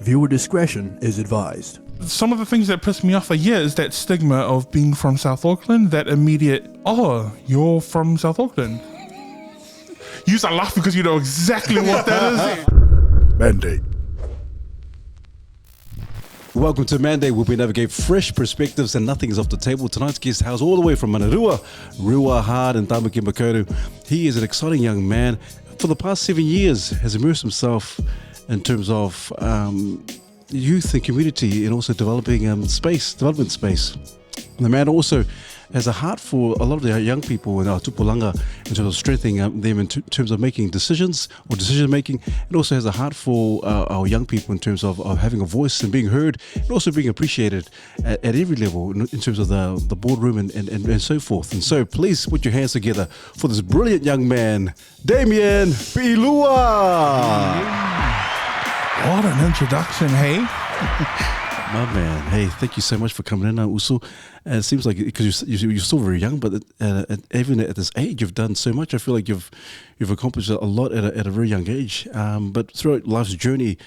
Viewer discretion is advised. Some of the things that piss me off is that stigma of being from South Auckland, that immediate, oh, you're from South Auckland. You start laughing because you know exactly what that is. Mandate. Welcome to Mandate, where we navigate fresh perspectives and nothing is off the table. Tonight's guest hails all the way from Manarua, Rua Hard and Damian Piilua. He is an exciting young man. For the past 7 years, has immersed himself in terms of youth and community and also development space. The man also has a heart for a lot of the young people in our tupolanga in terms of strengthening them in terms of making decisions or decision making, and also has a heart for our young people in terms of having a voice and being heard and also being appreciated at every level in terms of the boardroom and so forth. And so please put your hands together for this brilliant young man, Damian Piilua. What an introduction, hey? My man, hey, thank you so much for coming in, Uso. It seems like, because you're still very young, but even at this age, you've done so much. I feel like you've accomplished a lot at a very young age. But throughout life's journey,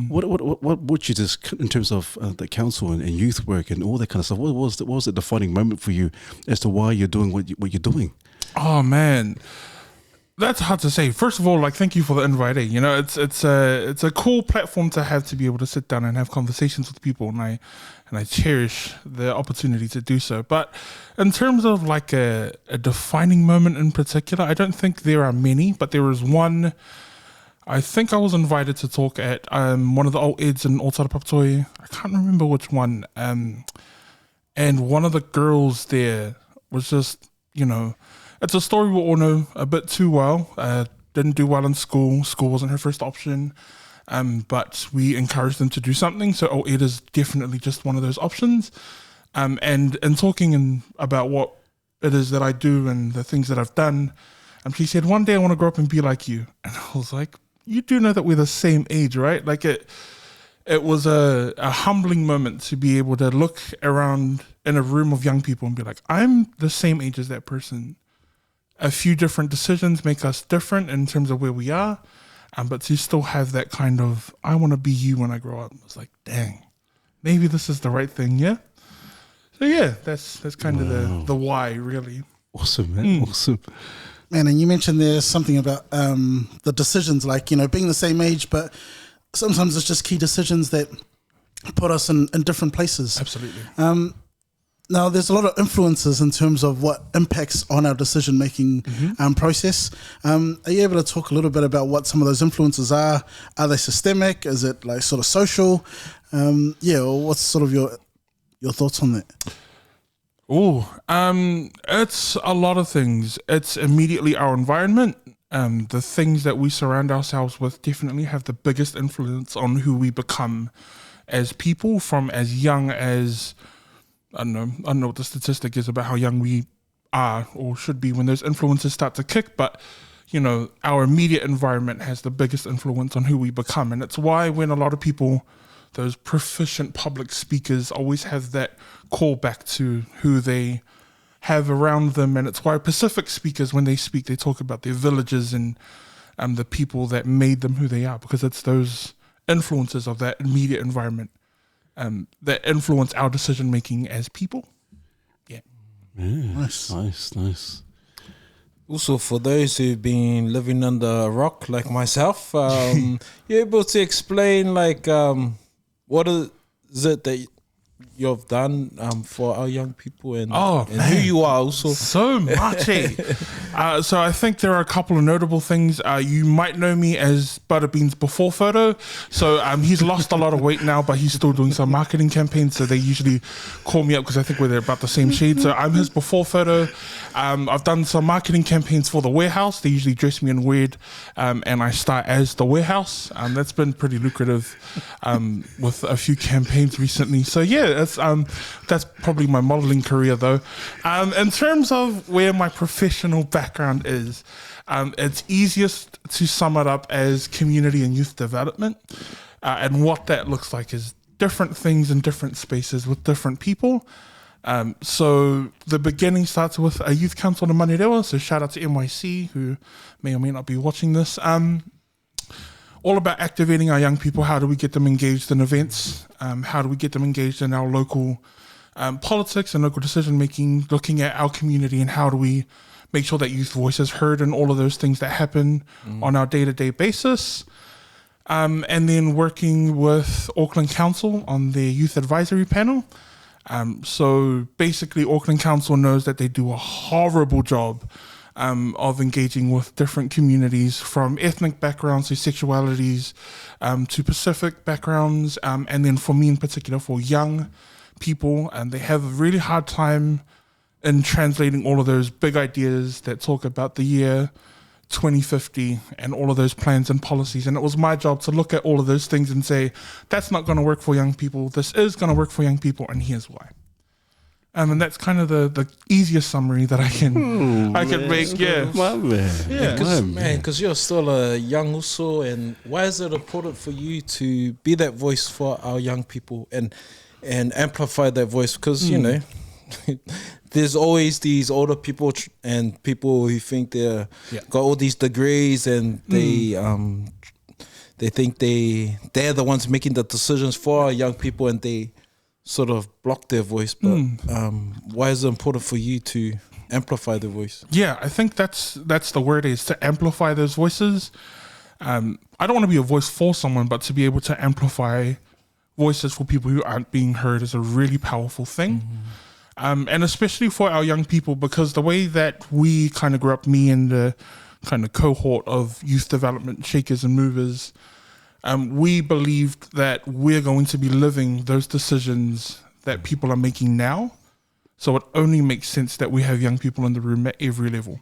what brought you to this in terms of the council and youth work and all that kind of stuff? What was the defining moment for you as to why you're doing what you're doing? Oh man, that's hard to say. First of all, thank you for the invite. You know, it's a cool platform to have, to be able to sit down and have conversations with people, and I cherish the opportunity to do so. But in terms of a defining moment in particular, I don't think there are many, but there was one. I think I was invited to talk at one of the old Eds in Otara Papatoi. I can't remember which one. And one of the girls there was just, it's a story we all know a bit too well. Didn't do well in school. School wasn't her first option. But we encouraged them to do something. So OED is definitely just one of those options. And talking about what it is that I do and the things that I've done, she said, one day I want to grow up and be like you. And I was like, you do know that we're the same age, right? It was a humbling moment to be able to look around in a room of young people and be like, I'm the same age as that person. A few different decisions make us different in terms of where we are, but to still have that kind of, I want to be you when I grow up. It's like, dang, maybe this is the right thing, yeah? So yeah, that's kind of the why, really. Awesome, man, awesome. Man, and you mentioned there's something about the decisions, being the same age, but sometimes it's just key decisions that put us in different places. Absolutely. Now, there's a lot of influences in terms of what impacts on our decision-making process. Are you able to talk a little bit about what some of those influences are? Are they systemic? Is it sort of social? Or what's sort of your thoughts on that? It's a lot of things. It's immediately our environment. The things that we surround ourselves with definitely have the biggest influence on who we become as people, from as young as... I don't know what the statistic is about how young we are or should be when those influences start to kick, but our immediate environment has the biggest influence on who we become. And it's why when a lot of people, those proficient public speakers, always have that call back to who they have around them. And it's why Pacific speakers, when they speak, they talk about their villages and the people that made them who they are, because it's those influences of that immediate environment that influence our decision making as people. Yeah. Nice. Also, for those who've been living under a rock like myself, you're able to explain what is it that you've done for our young people and who you are also. So much. So I think there are a couple of notable things. You might know me as Butterbean's before photo. So he's lost a lot of weight now, but he's still doing some marketing campaigns. So they usually call me up because I think we're about the same shade. So I'm his before photo. I've done some marketing campaigns for the warehouse. They usually dress me in weird, and I start as the warehouse. That's been pretty lucrative with a few campaigns recently. So yeah, that's probably my modeling career though. In terms of where my professional background is, it's easiest to sum it up as community and youth development. And what that looks like is different things in different spaces with different people. So the beginning starts with a youth council in Manurewa. So shout out to NYC, who may or may not be watching this. all about activating our young people. How do we get them engaged in events? How do we get them engaged in our local politics and local decision making, looking at our community, and how do we make sure that youth voice is heard and all of those things that happen on our day-to-day basis. And then working with Auckland Council on their youth advisory panel. So basically Auckland Council knows that they do a horrible job of engaging with different communities, from ethnic backgrounds to sexualities, to Pacific backgrounds, and then for me in particular, for young people, and they have a really hard time in translating all of those big ideas that talk about the year 2050 and all of those plans and policies. And it was my job to look at all of those things and say, that's not going to work for young people. This is going to work for young people, and here's why. And that's kind of the easiest summary that I can make. Yeah, My man. Yeah, because you're still a young uso, and why is it important for you to be that voice for our young people and amplify that voice? Because you know, there's always these older people and people who think they're got all these degrees, and they think they're the ones making the decisions for our young people, and they sort of block their voice. But why is it important for you to amplify the voice? Yeah, I think that's the word, is to amplify those voices. I don't want to be a voice for someone, but to be able to amplify voices for people who aren't being heard is a really powerful thing. And especially for our young people, because the way that we kind of grew up, me and the kind of cohort of youth development shakers and movers, we believed that we're going to be living those decisions that people are making now. So it only makes sense that we have young people in the room at every level.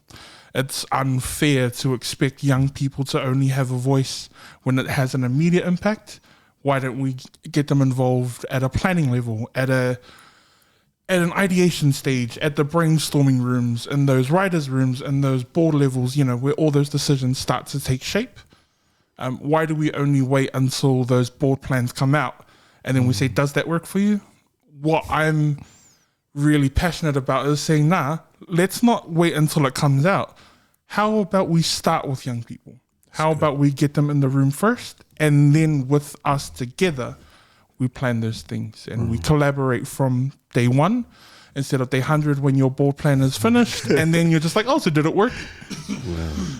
It's unfair to expect young people to only have a voice when it has an immediate impact. Why don't we get them involved at a planning level, at an ideation stage, at the brainstorming rooms, in those writers' rooms, and those board levels, you know, where all those decisions start to take shape? Why do we only wait until those board plans come out and then we say, does that work for you? What I'm really passionate about is saying, nah, let's not wait until it comes out. How about we start with young people? How about we get them in the room first, and then with us together, we plan those things and we collaborate from day one instead of day 100 when your board plan is finished and then you're just like, oh, so did it work?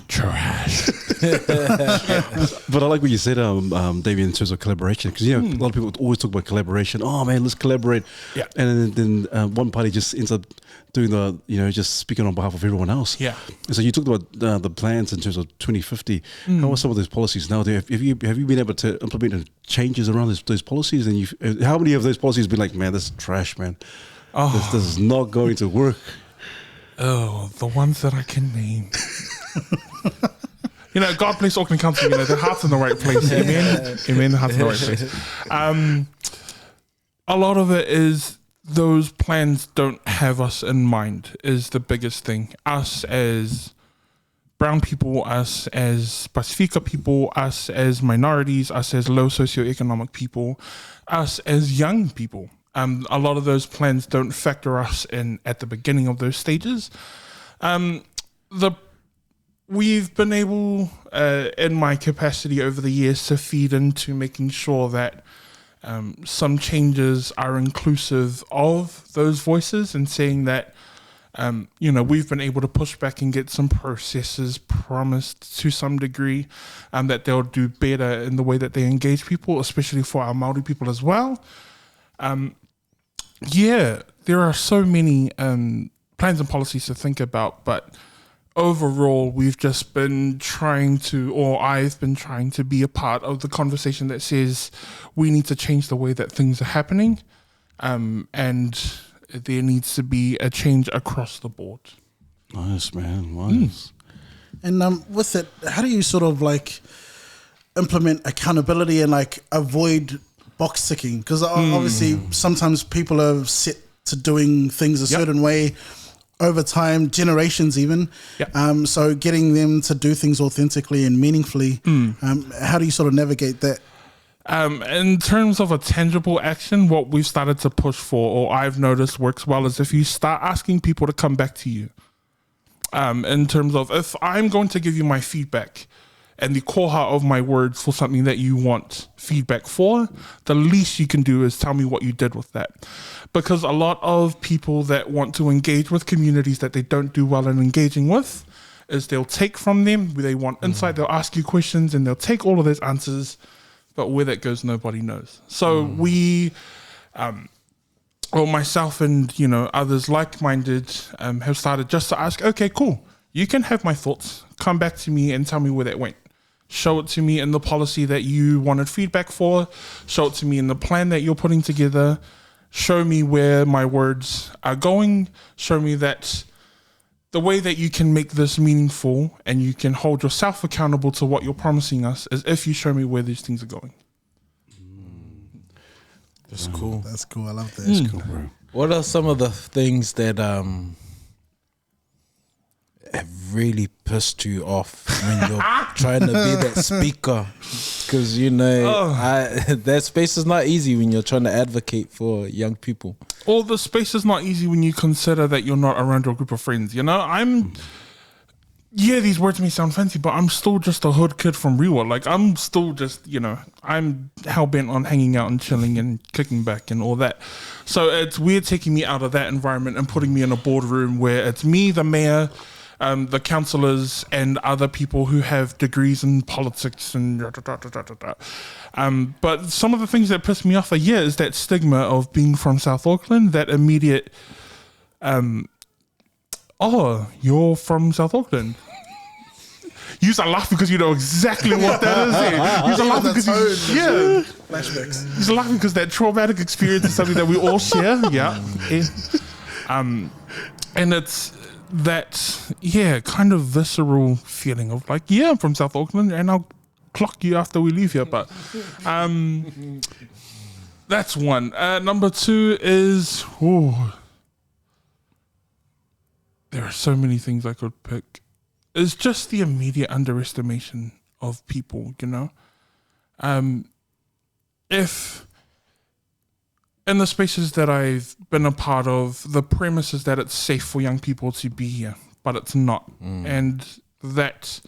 Trash. But I like what you said, Damian, in terms of collaboration, because a lot of people always talk about collaboration. Oh man, let's collaborate. Yeah. And then one party just ends up doing just speaking on behalf of everyone else. Yeah. And so you talked about the plans in terms of 2050. How are some of those policies now? Have you been able to implement changes around those policies? And how many of those policies have been like, man, this is trash, man. This is not going to work. Oh, the ones that I can name. God bless Auckland Council. Their heart's in the right place. Amen. Amen. The heart's in the right place. A lot of it is those plans don't have us in mind is the biggest thing. Us as brown people, us as Pacifica people, us as minorities, us as low socioeconomic people, us as young people. A lot of those plans don't factor us in at the beginning of those stages. We've been able, in my capacity over the years, to feed into making sure that some changes are inclusive of those voices, and saying that, we've been able to push back and get some processes promised to some degree, that they'll do better in the way that they engage people, especially for our Māori people as well. There are so many plans and policies to think about, but overall, we've just been I've been trying to be a part of the conversation that says we need to change the way that things are happening, and there needs to be a change across the board. Nice, man. Nice. And with it, how do you sort of like implement accountability and like avoid box ticking? Because obviously sometimes people are set to doing things a certain way over time, generations even. So getting them to do things authentically and meaningfully, how do you sort of navigate that? In terms of a tangible action, what we've started to push for, or I've noticed works well, is if you start asking people to come back to you. In terms of, if I'm going to give you my feedback, and the koha of my words for something that you want feedback for, the least you can do is tell me what you did with that. Because a lot of people that want to engage with communities that they don't do well in engaging with is they'll take from them, they want insight, they'll ask you questions and they'll take all of those answers, but where that goes, nobody knows. So we, well, myself and, you know, others like-minded have started just to ask, okay, cool, you can have my thoughts, come back to me and tell me where that went. Show it to me in the policy that you wanted feedback for, show it to me in the plan that you're putting together, show me where my words are going, show me that the way that you can make this meaningful and you can hold yourself accountable to what you're promising us is if you show me where these things are going. That's cool. That's cool. I love that. That's cool, bro. What are some of the things that have really pissed you off when you're trying to be that speaker? Because, you know, that space is not easy when you're trying to advocate for young people. Or the space is not easy when you consider that you're not around your group of friends. You know, yeah, these words may sound fancy, but I'm still just a hood kid from Rewa. Like, I'm still just, you know, I'm hell-bent on hanging out and chilling and kicking back and all that. So it's weird taking me out of that environment and putting me in a boardroom where it's me, the mayor, the councillors, and other people who have degrees in politics and but some of the things that piss me off is that stigma of being from South Auckland, that immediate oh, you're from South Auckland. You are laughing because you know exactly what that is. You are laughing because Flashbacks. You're laughing because that traumatic experience is something that we all share. Yeah. And it's that, kind of visceral feeling of like, I'm from South Auckland and I'll clock you after we leave here. But that's one. Number two is, there are so many things I could pick. It's just the immediate underestimation of people, you know? If in the spaces that I've been a part of, the premise is that it's safe for young people to be here, but it's not. And that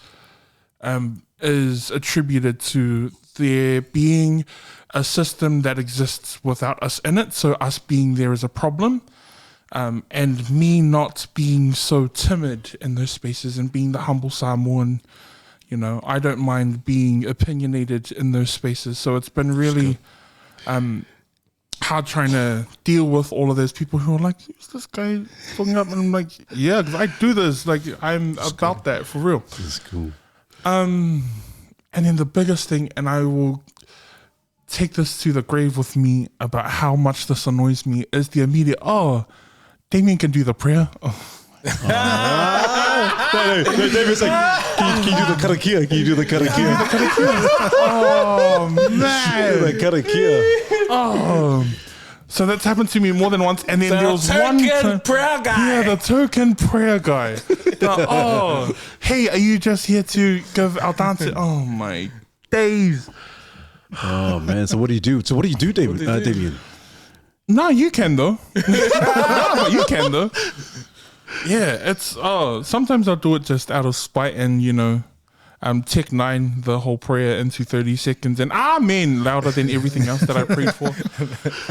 is attributed to there being a system that exists without us in it, so us being there is a problem. And me not being so timid in those spaces and being the humble Samoan, you know, I don't mind being opinionated in those spaces. So it's been really hard trying to deal with all of those people who are like, who's this guy talking up? And I'm like, yeah, because I do this. Like, I'm about that for real. That's cool. And then the biggest thing, and I will take this to the grave with me about how much this annoys me, is the immediate, Damian can do the prayer. No, David's like, can you do the karakia? Can you do the karakia? Oh, man. The karakia. So that's happened to me more than once. And then there was one prayer guy. Yeah, the token prayer guy. Hey, are you just here to give our dance? Oh, my days. Oh, man. So what do you do? Damian? No, you can though. But you can though. Yeah, it's sometimes I'll do it just out of spite and, you know, Tech 9 the whole prayer into 30 seconds and amen louder than everything else that I prayed for.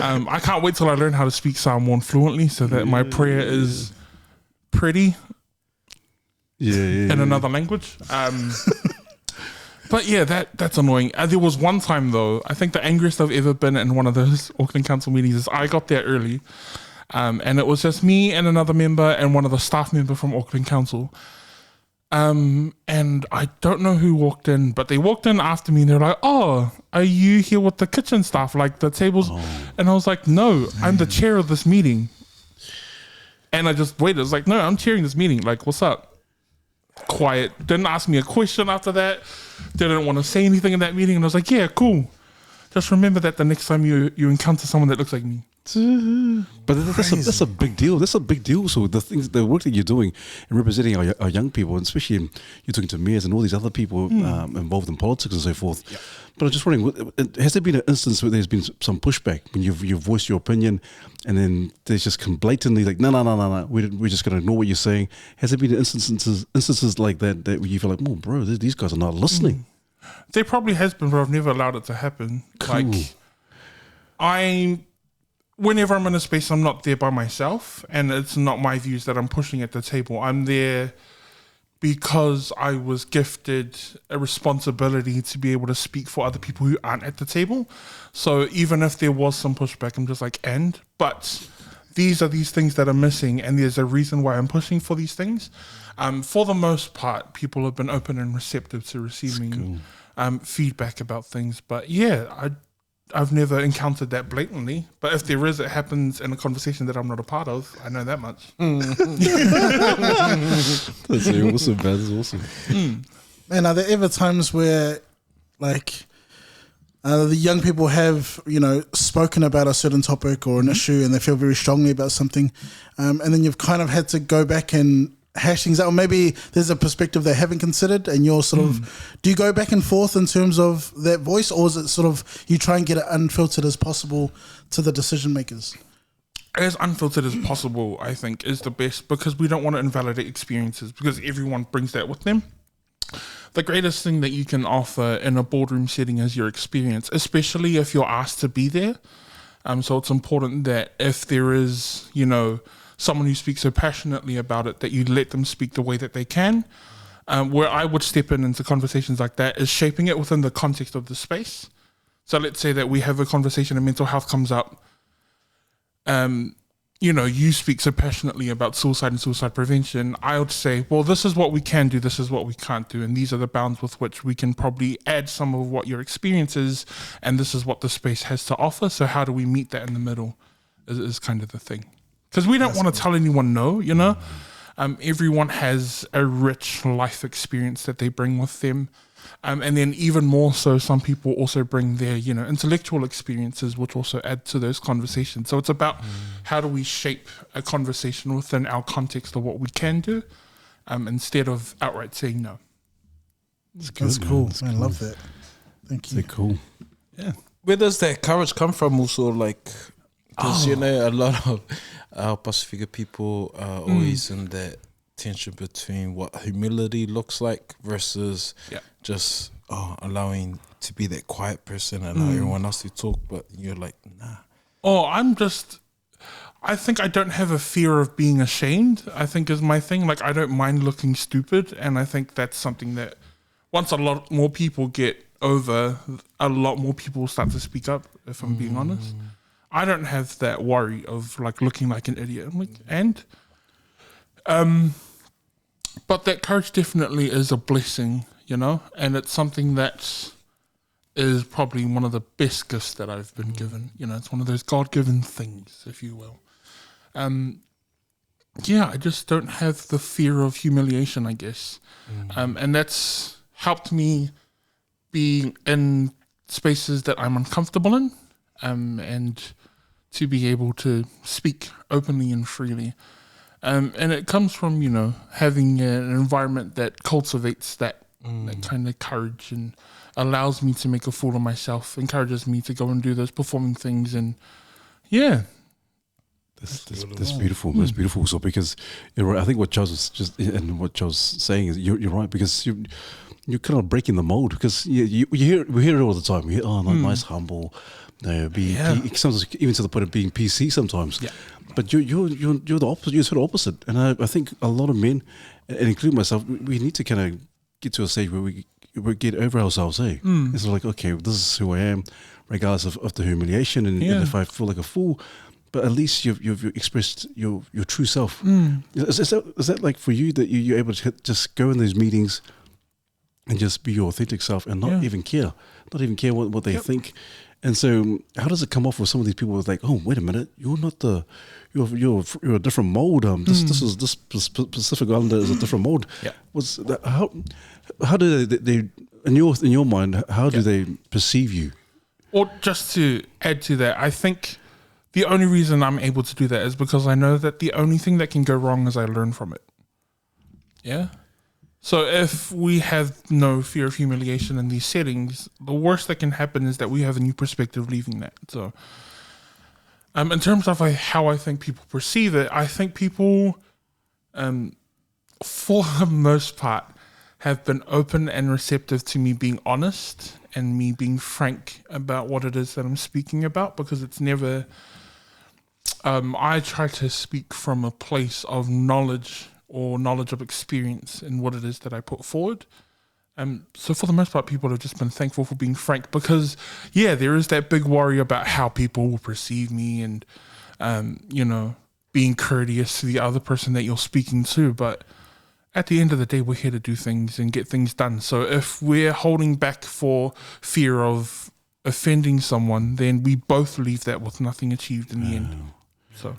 I can't wait till I learn how to speak Samoan fluently so that my prayer is pretty in another language. But yeah, that's annoying. There was one time though, I think the angriest I've ever been in one of those Auckland Council meetings is I got there early, and it was just me and another member and one of the staff member from Auckland Council. And I don't know who walked in, but they walked in after me and they're like, "Oh, are you here with the kitchen staff, like the tables?" And I was like, "No, I'm the chair of this meeting." And I just waited. I was like, "No, I'm chairing this meeting. Like, what's up?" Quiet. Didn't ask me a question after that. Didn't want to say anything in that meeting. And I was like, yeah, cool. just remember that the next time you encounter someone that looks like me. But that's a big deal. That's a big deal. So the work that you're doing and representing our young people, and especially you're talking to mayors and all these other people involved in politics and so forth. Yeah. But I'm just wondering, has there been an instance where there's been some pushback when you've voiced your opinion, and then there's just blatantly like, no, we're just going to ignore what you're saying? Has there been instances like that you feel like, oh, bro, these guys are not listening? There probably has been, but I've never allowed it to happen. Cool. Like, whenever I'm in a space, I'm not there by myself, and it's not my views that I'm pushing at the table. I'm there because I was gifted a responsibility to be able to speak for other people who aren't at the table. So even if there was some pushback, I'm just like, but these are these things that are missing, and there's a reason why I'm pushing for these things. For the most part, people have been open and receptive to receiving feedback about things. But yeah, I've never encountered that blatantly, but if there is, it happens in a conversation that I'm not a part of. I know that much. That's awesome, man. That's awesome. Man, are there ever times where, like, the young people have, spoken about a certain topic or an issue, and they feel very strongly about something, and then you've kind of had to go back and hash things out, or maybe there's a perspective they haven't considered, and you're sort of, do you go back and forth in terms of that voice, or is it sort of you try and get it unfiltered as possible to the decision makers? As unfiltered as possible, I think, is the best, because we don't want to invalidate experiences, because everyone brings that with them. The greatest thing that you can offer in a boardroom setting is your experience, especially if you're asked to be there. So it's important that if there is, someone who speaks so passionately about it, that you let them speak the way that they can. Where I would step into conversations like that is shaping it within the context of the space. So let's say that we have a conversation and mental health comes up. You speak so passionately about suicide and suicide prevention. I would say, well, this is what we can do, this is what we can't do, and these are the bounds with which we can probably add some of what your experience is, and this is what the space has to offer. So how do we meet that in the middle is kind of the thing. Because we don't want to tell anyone no, everyone has a rich life experience that they bring with them. And then even more so, some people also bring their, intellectual experiences, which also add to those conversations. So it's about how do we shape a conversation within our context of what we can do, instead of outright saying no. That's cool. I love that. Thank you. That's cool. Yeah. Where does that courage come from also? Like, because, a lot of our Pacifica people are always in that tension between what humility looks like versus just allowing to be that quiet person and allow everyone else to talk, but you're like, nah. I think I don't have a fear of being ashamed, I think is my thing. Like, I don't mind looking stupid, and I think that's something that once a lot more people get over, a lot more people will start to speak up, if I'm being honest. I don't have that worry of like looking like an idiot. But that courage definitely is a blessing, and it's something that is probably one of the best gifts that I've been given. It's one of those God-given things, if you will. I just don't have the fear of humiliation, I guess. And that's helped me be in spaces that I'm uncomfortable in, and to be able to speak openly and freely. And it comes from, having an environment that cultivates that kind of courage and allows me to make a fool of myself, encourages me to go and do those performing things. And that's beautiful. That's beautiful. So because you're right, I think what Charles was saying is you're right, because you're kind of breaking the mold, because we hear it all the time. We hear, nice, humble, sometimes even to the point of being PC sometimes. Yeah. But you're the opposite. You're sort of opposite, and I think a lot of men, and including myself, we need to kind of get to a stage where we get over ourselves. It's like, okay, this is who I am, regardless of the humiliation, and if I feel like a fool, but at least you've expressed your true self. Is that like for you, that you're able to just go in those meetings and just be your authentic self and not even care what they think? And so, how does it come off with some of these people? It's like, oh, wait a minute, you're not you're a different mold. This Pacific Islander is a different mold. Yeah. How do they in your mind? How do they perceive you? Or just to add to that, I think the only reason I'm able to do that is because I know that the only thing that can go wrong is I learn from it. Yeah. So if we have no fear of humiliation in these settings, the worst that can happen is that we have a new perspective leaving that. So in terms of how I think people perceive it, I think people, for the most part, have been open and receptive to me being honest and me being frank about what it is that I'm speaking about, because it's never, I try to speak from a place of knowledge or knowledge of experience in what it is that I put forward. So for the most part, people have just been thankful for being frank, because there is that big worry about how people will perceive me and, being courteous to the other person that you're speaking to. But at the end of the day, we're here to do things and get things done. So if we're holding back for fear of offending someone, then we both leave that with nothing achieved in the end. So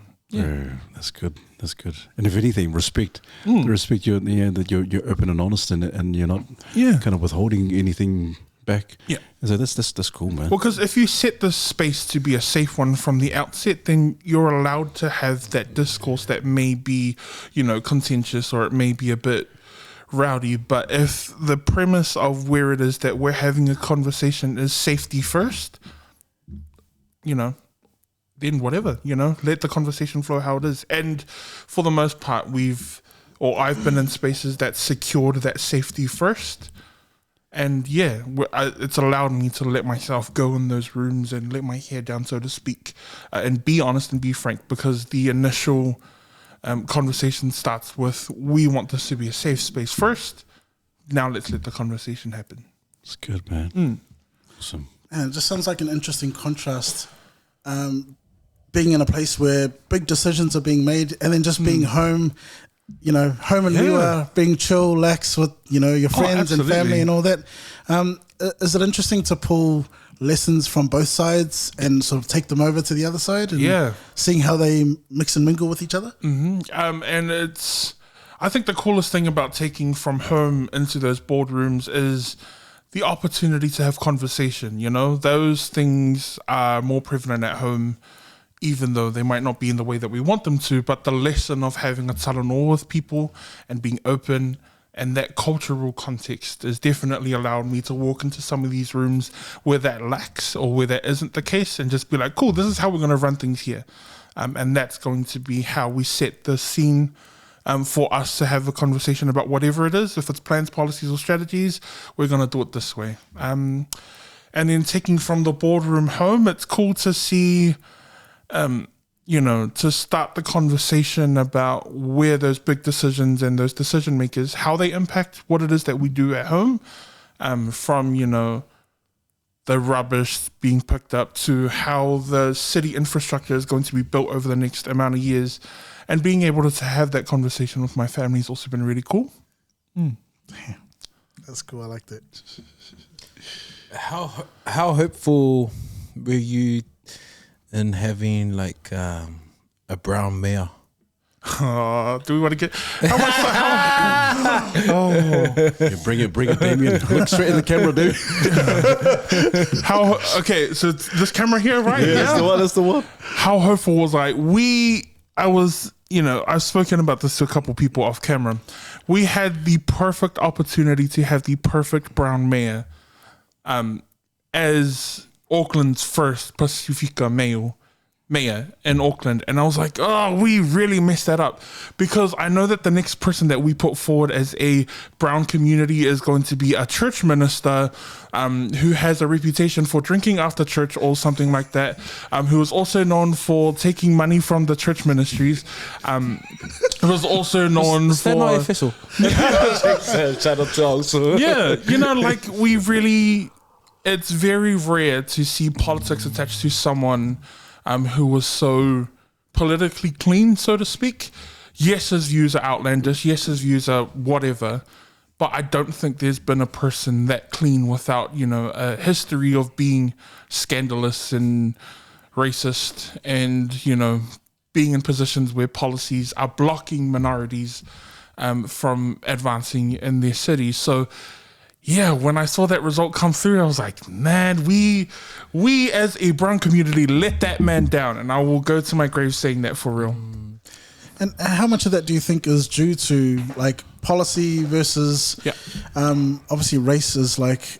that's good. That's good. And if anything, respect you in the end, that you're open and honest and you're not kind of withholding anything back. Yeah. So that's cool, man. Well, because if you set the space to be a safe one from the outset, then you're allowed to have that discourse that may be, contentious, or it may be a bit rowdy. But if the premise of where it is that we're having a conversation is safety first, then whatever, let the conversation flow how it is. And for the most part, I've been in spaces that secured that safety first. And it's allowed me to let myself go in those rooms and let my hair down, so to speak, and be honest and be frank, because the initial conversation starts with, we want this to be a safe space first. Now let's let the conversation happen. It's good, man. Awesome. And it just sounds like an interesting contrast, being in a place where big decisions are being made, and then just being home and we were being chill, lax with, your friends and family and all that. Is it interesting to pull lessons from both sides and sort of take them over to the other side and seeing how they mix and mingle with each other? And I think the coolest thing about taking from home into those boardrooms is the opportunity to have conversation. Those things are more prevalent at home, even though they might not be in the way that we want them to. But the lesson of having a talanoa with people and being open, and that cultural context has definitely allowed me to walk into some of these rooms where that lacks or where that isn't the case, and just be like, cool, this is how we're going to run things here. And that's going to be how we set the scene for us to have a conversation about whatever it is. If it's plans, policies, or strategies, we're going to do it this way. And then taking from the boardroom home, it's cool to see, to start the conversation about where those big decisions and those decision makers, how they impact what it is that we do at home, from, the rubbish being picked up to how the city infrastructure is going to be built over the next amount of years. And being able to have that conversation with my family has also been really cool. That's cool. I like that. How hopeful were you in having like a brown mare? Do we want to get Bring it, Damian. Look straight in the camera, dude. Okay, so it's this camera here, right? Yeah, that's the one. How hopeful was I? I've spoken about this to a couple people off camera. We had the perfect opportunity to have the perfect brown mare as Auckland's first Pacifica mayor in Auckland, and I was like, oh, we really messed that up, because I know that the next person that we put forward as a brown community is going to be a church minister who has a reputation for drinking after church or something like that, who is also known for taking money from the church ministries, who was also known for... not official? It's very rare to see politics attached to someone who was so politically clean, so to speak. Yes, his views are outlandish. Yes, his views are whatever. But I don't think there's been a person that clean without, a history of being scandalous and racist and, being in positions where policies are blocking minorities from advancing in their cities. So, yeah, when I saw that result come through, I was like, man, we as a brown community let that man down, and I will go to my grave saying that for real. And how much of that do you think is due to like policy versus, obviously race is like,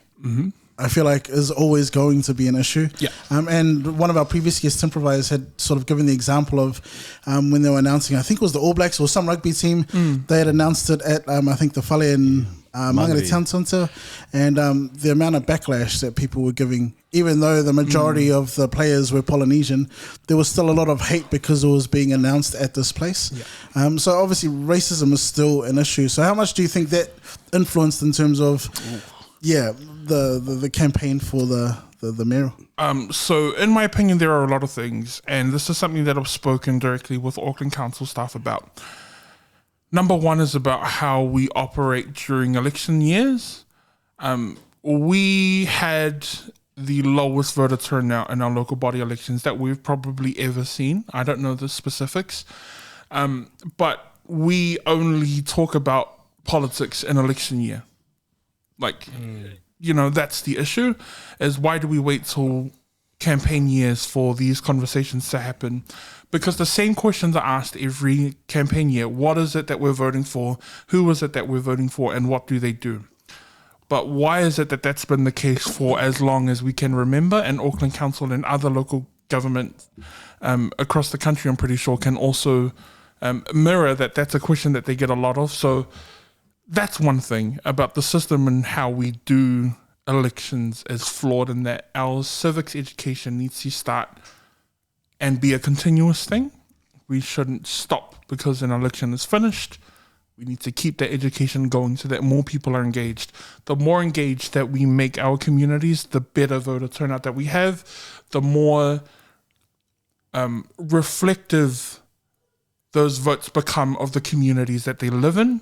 I feel like is always going to be an issue. Yeah. And one of our previous guests, Improvise, had sort of given the example of when they were announcing, I think it was the All Blacks or some rugby team, they had announced it at, I think, the Whale in Mangere Town Centre, and the amount of backlash that people were giving, even though the majority of the players were Polynesian, there was still a lot of hate because it was being announced at this place. Yeah. So obviously racism is still an issue. So how much do you think that influenced in terms of, the campaign for the mayor? So in my opinion, there are a lot of things, and this is something that I've spoken directly with Auckland Council staff about. Number one is about how we operate during election years. We had the lowest voter turnout in our local body elections that we've probably ever seen. I don't know the specifics, but we only talk about politics in election year. Like, that's the issue, is why do we wait till campaign years for these conversations to happen? Because the same questions are asked every campaign year. What is it that we're voting for? Who is it that we're voting for? And what do they do? But why is it that that's been the case for as long as we can remember? And Auckland Council and other local government across the country, I'm pretty sure, can also mirror that. That's a question that they get a lot of. So that's one thing about the system and how we do elections is flawed, in that our civics education needs to start and be a continuous thing. We shouldn't stop because an election is finished. We need to keep that education going so that more people are engaged. The more engaged that we make our communities, the better voter turnout that we have, the more reflective those votes become of the communities that they live in.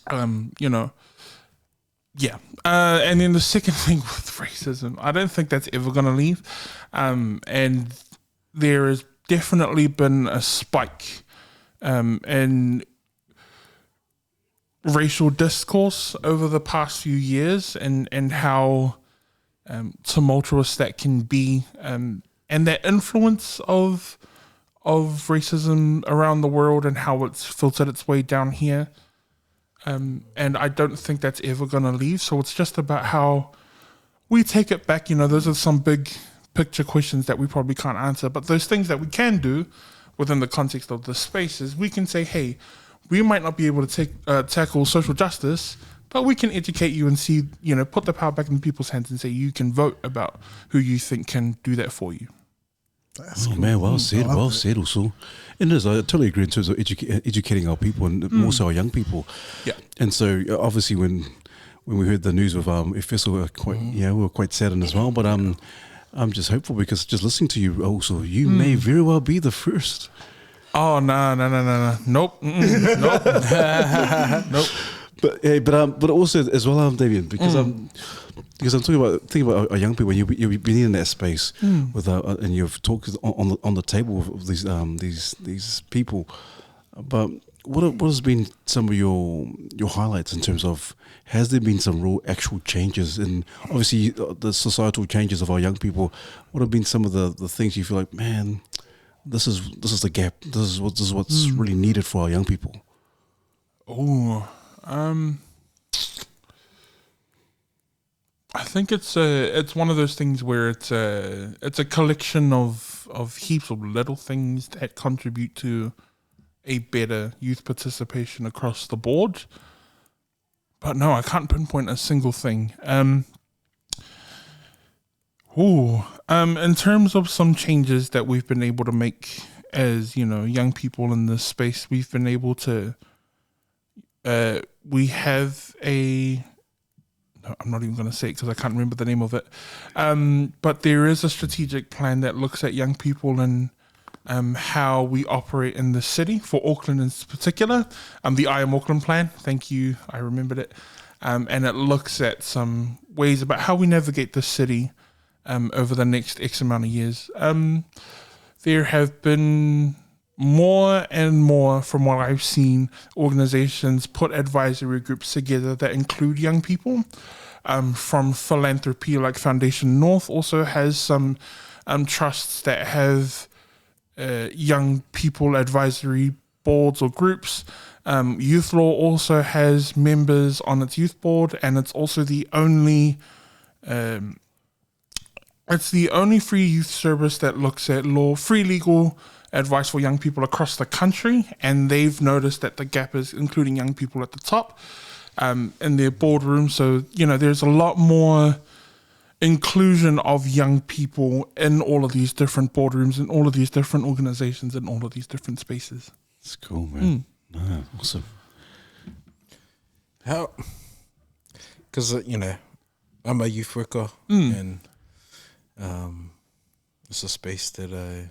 And then the second thing with racism, I don't think that's ever going to leave. And there has definitely been a spike in racial discourse over the past few years, and how tumultuous that can be, and that influence of racism around the world and how it's filtered its way down here. And I don't think that's ever going to leave. So it's just about how we take it back. Those are some big picture questions that we probably can't answer. But those things that we can do within the context of the space is we can say, hey, we might not be able to tackle social justice, but we can educate you and see, put the power back in people's hands and say you can vote about who you think can do that for you. Man, well said also. And I totally agree in terms of educating our people, and more so our young people. Yeah. And so obviously when we heard the news of Efeso, we were quite saddened as well. But I'm just hopeful because just listening to you also, you may very well be the first. Oh, no. Nope. Nope. Nope. But also as well, Damian, because I'm thinking about our young people. You've been in that space with and you've talked on the table of these people. But what has been some of your highlights in terms of, has there been some real actual changes in obviously the societal changes of our young people? What have been some of the things you feel like, man, this is the gap. This is what's really needed for our young people? Oh. I think it's one of those things where it's a collection of heaps of little things that contribute to a better youth participation across the board. But no, I can't pinpoint a single thing. In terms of some changes that we've been able to make as, young people in this space, we've been able to we have I'm not even going to say it because I can't remember the name of it. But there is a strategic plan that looks at young people and how we operate in the city, for Auckland in particular. The I Am Auckland plan, thank you, I remembered it. And it looks at some ways about how we navigate the city over the next X amount of years. There have been more and more, from what I've seen, organizations put advisory groups together that include young people. From philanthropy, like Foundation North also has some trusts that have young people advisory boards or groups. Youth Law also has members on its youth board, and it's also the only free youth service that looks at free legal advice for young people across the country. And they've noticed that the gap is including young people at the top in their boardroom. So, there's a lot more inclusion of young people in all of these different boardrooms, in all of these different organizations, in all of these different spaces. It's cool, man. No, awesome. How? Because I'm a youth worker, and it's a space that I,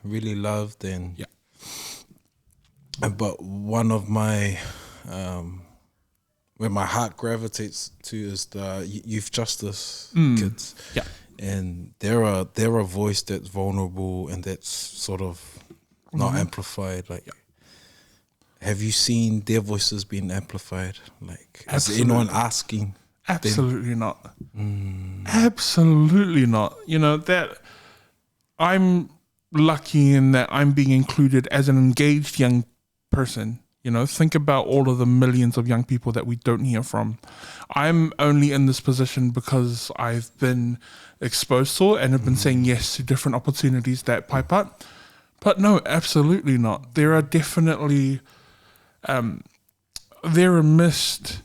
really loved, and but one of my where my heart gravitates to is the youth justice kids. Yeah. And they're a voice that's vulnerable and that's sort of not amplified. Like, have you seen their voices being amplified? Like, is anyone asking? Absolutely not. Absolutely not. That I'm lucky in that I'm being included as an engaged young person. Think about all of the millions of young people that we don't hear from. I'm only in this position because I've been exposed to it and have been saying yes to different opportunities that pipe up. But no, absolutely not. There are definitely, there are missed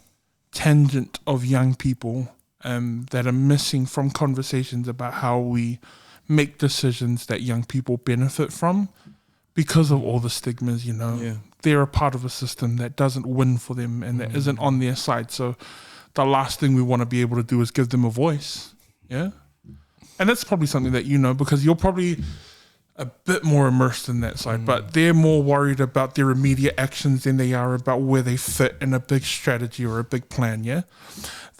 tangent of young people that are missing from conversations about how we make decisions that young people benefit from because of all the stigmas, They're a part of a system that doesn't win for them and that isn't on their side. So the last thing we want to be able to do is give them a voice. Yeah. And that's probably something that because you're probably a bit more immersed in that side, but they're more worried about their immediate actions than they are about where they fit in a big strategy or a big plan, yeah?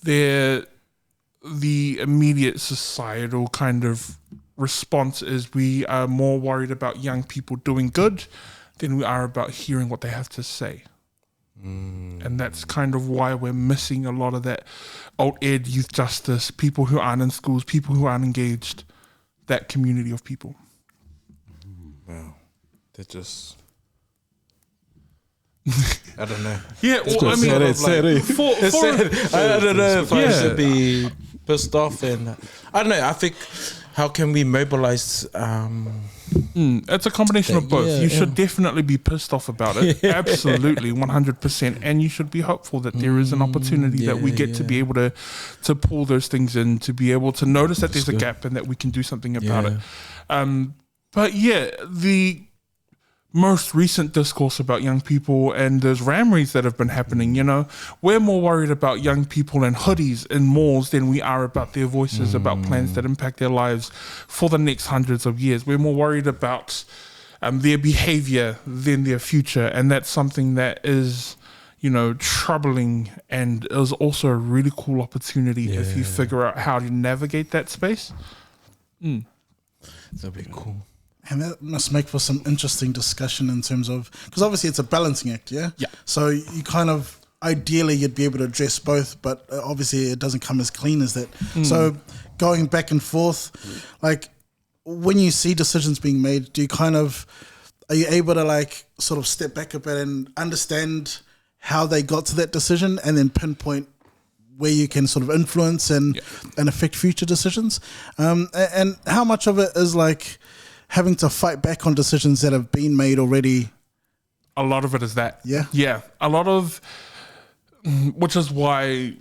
The immediate societal kind of response is we are more worried about young people doing good than we are about hearing what they have to say. And that's kind of why we're missing a lot of that alt ed, youth justice, people who aren't in schools, people who aren't engaged, that community of people. Wow. They're just... I don't know. Yeah, well, I mean... I don't know if I should be pissed off, and I don't know, I think... How can we mobilize? It's a combination of both. You should definitely be pissed off about it. Absolutely, 100%. And you should be hopeful that there is an opportunity that we get to be able to pull those things in, to be able to notice that there's a gap and that we can do something about it. But the most recent discourse about young people and those ramries that have been happening, we're more worried about young people in hoodies in malls than we are about their voices, about plans that impact their lives for the next hundreds of years. We're more worried about their behavior than their future. And that's something that is, troubling and is also a really cool opportunity if you figure out how to navigate that space. That'd be cool. And that must make for some interesting discussion in terms of, because obviously it's a balancing act, yeah? Yeah. So you kind of, ideally you'd be able to address both, but obviously it doesn't come as clean as that. So going back and forth, like when you see decisions being made, are you able to sort of step back a bit and understand how they got to that decision and then pinpoint where you can sort of influence and affect future decisions? And how much of it is having to fight back on decisions that have been made already? A lot of it is that. Yeah? Yeah. A lot of, which is why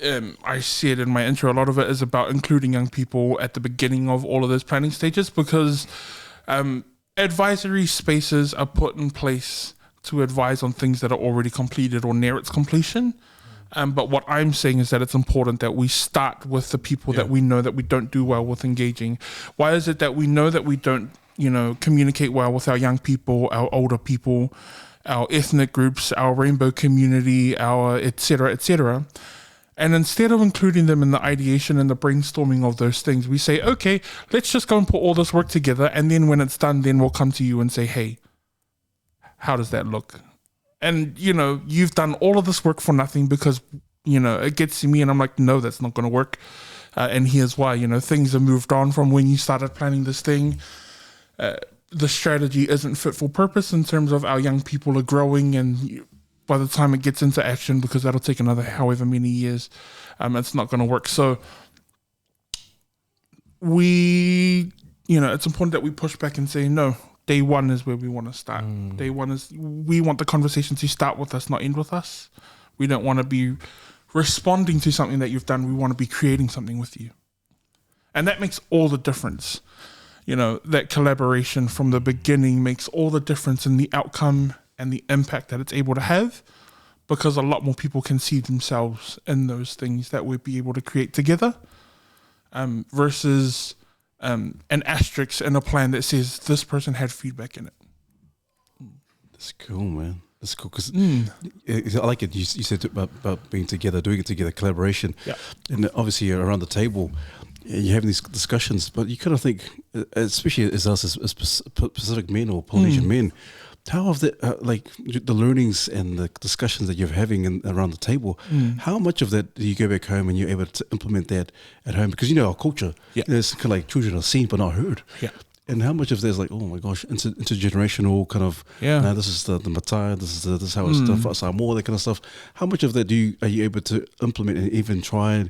I said in my intro, a lot of it is about including young people at the beginning of all of those planning stages, because advisory spaces are put in place to advise on things that are already completed or near its completion. But what I'm saying is that it's important that we start with the people that we know that we don't do well with engaging. Why is it that we know that we don't, communicate well with our young people, our older people, our ethnic groups, our rainbow community, our et cetera, And instead of including them in the ideation and the brainstorming of those things, we say, okay, let's just go and put all this work together. And then when it's done, then we'll come to you and say, hey, how does that look? And, you know, you've done all of this work for nothing because, you know, it gets to me and I'm like, no, that's not going to work. And here's why, you know, things have moved on from when you started planning this thing. The strategy isn't fit for purpose in terms of our young people are growing, and by the time it gets into action, because that'll take another however many years, it's not going to work. So we, you know, it's important that we push back and say, no, day one is where we want to start. Day one is, we want the conversation to start with us, not end with us. We don't want to be responding to something that you've done. We want to be creating something with you. And that makes all the difference. You know, that collaboration from the beginning makes all the difference in the outcome and the impact that it's able to have, because a lot more people can see themselves in those things that we'd be able to create together, versus an asterisk in a plan that says this person had feedback in it. That's cool, man. That's cool because I like it. You said about being together, doing it together, collaboration. Yeah. And obviously around the table, you're having these discussions, but you kind of think, especially as us as Pacific men or Polynesian men, how have the learnings and the discussions that you're having around the table, how much of that do you go back home and you're able to implement that at home? Because you know our culture, it's kind of like children are seen but not heard. Yeah. And how much of that is like, oh my gosh, intergenerational kind of, now this is the matai, this is how it's done for Samoa, that kind of stuff. How much of that are you able to implement and even try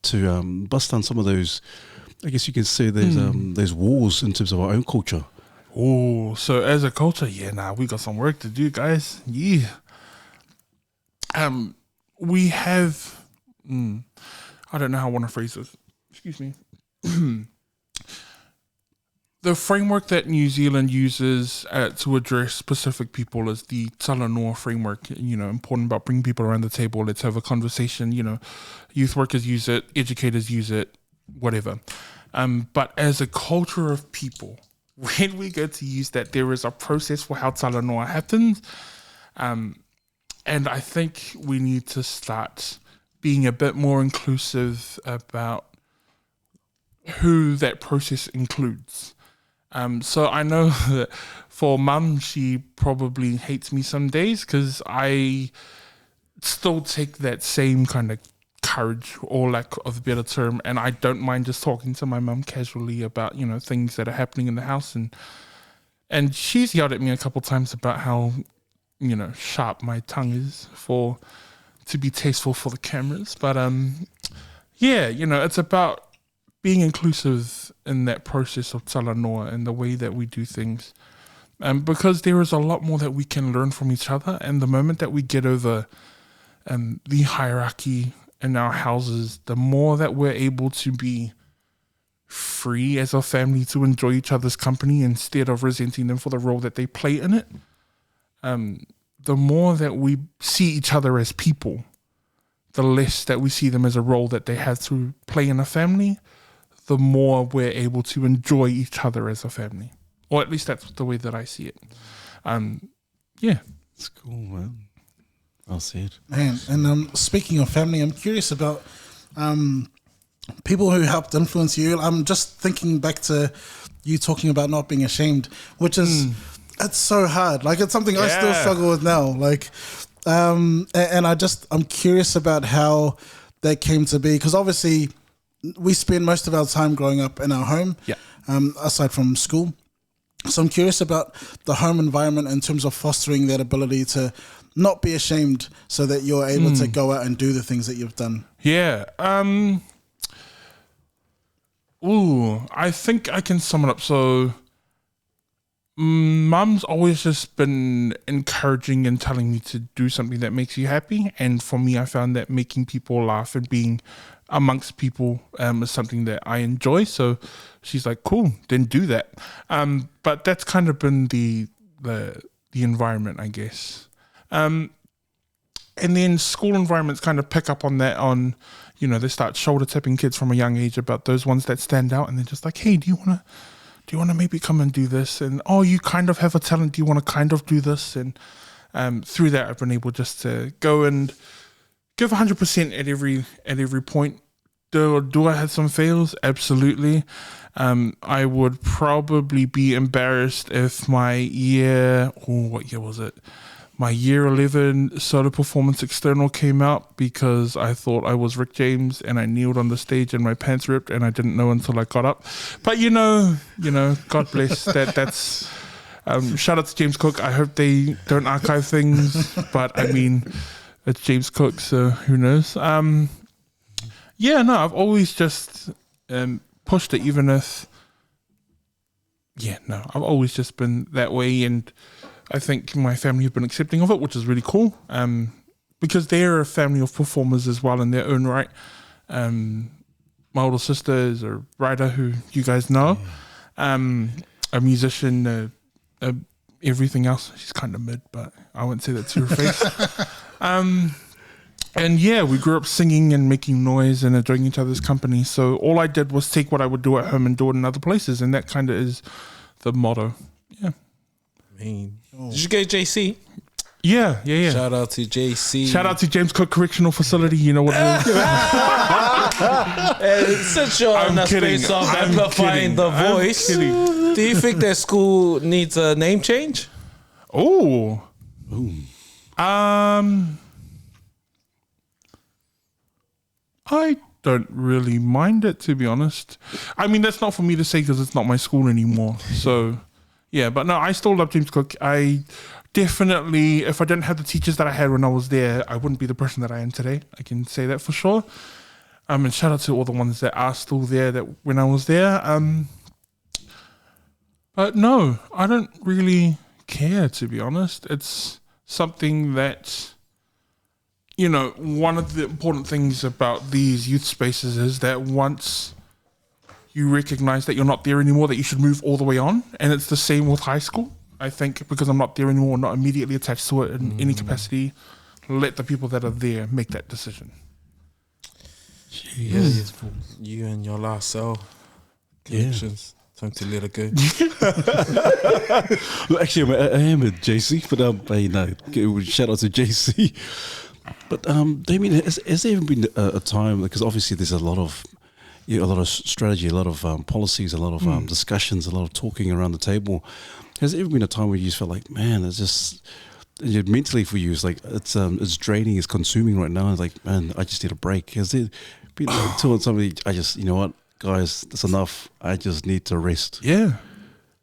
to bust down some of those, I guess you can say those walls in terms of our own culture? Oh, so as a culture, we got some work to do, guys. Yeah. We have, I don't know how I want to phrase this. Excuse me. The framework that New Zealand uses to address specific people is the Talanoa framework. You know, important about bringing people around the table. Let's have a conversation. You know, youth workers use it, educators use it, whatever. But as a culture of people, when we go to use that, there is a process for how Talanoa happens. And I think we need to start being a bit more inclusive about who that process includes. So I know that for Mum, she probably hates me some days because I still take that same kind of courage, or lack of a better term, and I don't mind just talking to my mum casually about, you know, things that are happening in the house, and she's yelled at me a couple times about how, you know, sharp my tongue is to be tasteful for the cameras. But you know, it's about being inclusive in that process of Talanoa and the way that we do things, because there is a lot more that we can learn from each other. And the moment that we get over the hierarchy in our houses, the more that we're able to be free as a family to enjoy each other's company instead of resenting them for the role that they play in it, the more that we see each other as people, the less that we see them as a role that they have to play in a family, the more we're able to enjoy each other as a family. Or at least that's the way that I see it. It's cool, man. I'll see it. Man, and speaking of family, I'm curious about people who helped influence you. I'm just thinking back to you talking about not being ashamed, which is, it's so hard. Like, it's something I still struggle with now. Like, and I'm curious about how that came to be, because obviously we spend most of our time growing up in our home, aside from school. So I'm curious about the home environment in terms of fostering that ability to not be ashamed so that you're able to go out and do the things that you've done. Yeah. I think I can sum it up. So Mum's always just been encouraging and telling me to do something that makes you happy. And for me, I found that making people laugh and being amongst people is something that I enjoy. So she's like, cool, then do that. But that's kind of been the environment, I guess. And then school environments kind of pick up on that, they start shoulder tapping kids from a young age about those ones that stand out. And they're just like, hey, do you want to maybe come and do this? And, oh, you kind of have a talent. Do you want to kind of do this? And through that, I've been able just to go and give 100% at every point. Do I have some fails? Absolutely. I would probably be embarrassed if my what year was it? My year 11 solo performance external came out because I thought I was Rick James and I kneeled on the stage and my pants ripped and I didn't know until I got up. But you know, God bless that. That's shout out to James Cook. I hope they don't archive things, but I mean, it's James Cook, so who knows? I've always just pushed it, even if, I've always just been that way, and I think my family have been accepting of it, which is really cool, because they're a family of performers as well in their own right. My older sister is a writer who you guys know, a musician, everything else. She's kind of mid, but I wouldn't say that to her face. And we grew up singing and making noise and enjoying each other's company. So all I did was take what I would do at home and do it in other places. And that kind of is the motto. Yeah. Did you go JC? Yeah. Shout out to JC. Shout out to James Cook Correctional Facility. You know what it is. Since you're on the space of amplifying the voice, do you think that school needs a name change? I don't really mind it, to be honest. I mean, that's not for me to say because it's not my school anymore. So, but no, I still love James Cook. I definitely, if I didn't have the teachers that I had when I was there, I wouldn't be the person that I am today. I can say that for sure. And shout out to all the ones that are still there that when I was there. But no, I don't really care, to be honest. It's something that, one of the important things about these youth spaces is that once you recognize that you're not there anymore, that you should move all the way on. And it's the same with high school. I think because I'm not there anymore, not immediately attached to it in any capacity, let the people that are there make that decision. Jeez. You and your last cell connections. Time to let it go. Well, actually, I am a JC, but shout out to JC. But Damian, has there even been a time, because obviously there's a lot of strategy, a lot of policies, a lot of discussions, a lot of talking around the table. Has there ever been a time where you just felt like, man, it's just mentally for you, it's like it's draining, it's consuming right now. It's like, man, I just need a break. Has there been until somebody, I just, you know what, guys, that's enough. I just need to rest. Yeah,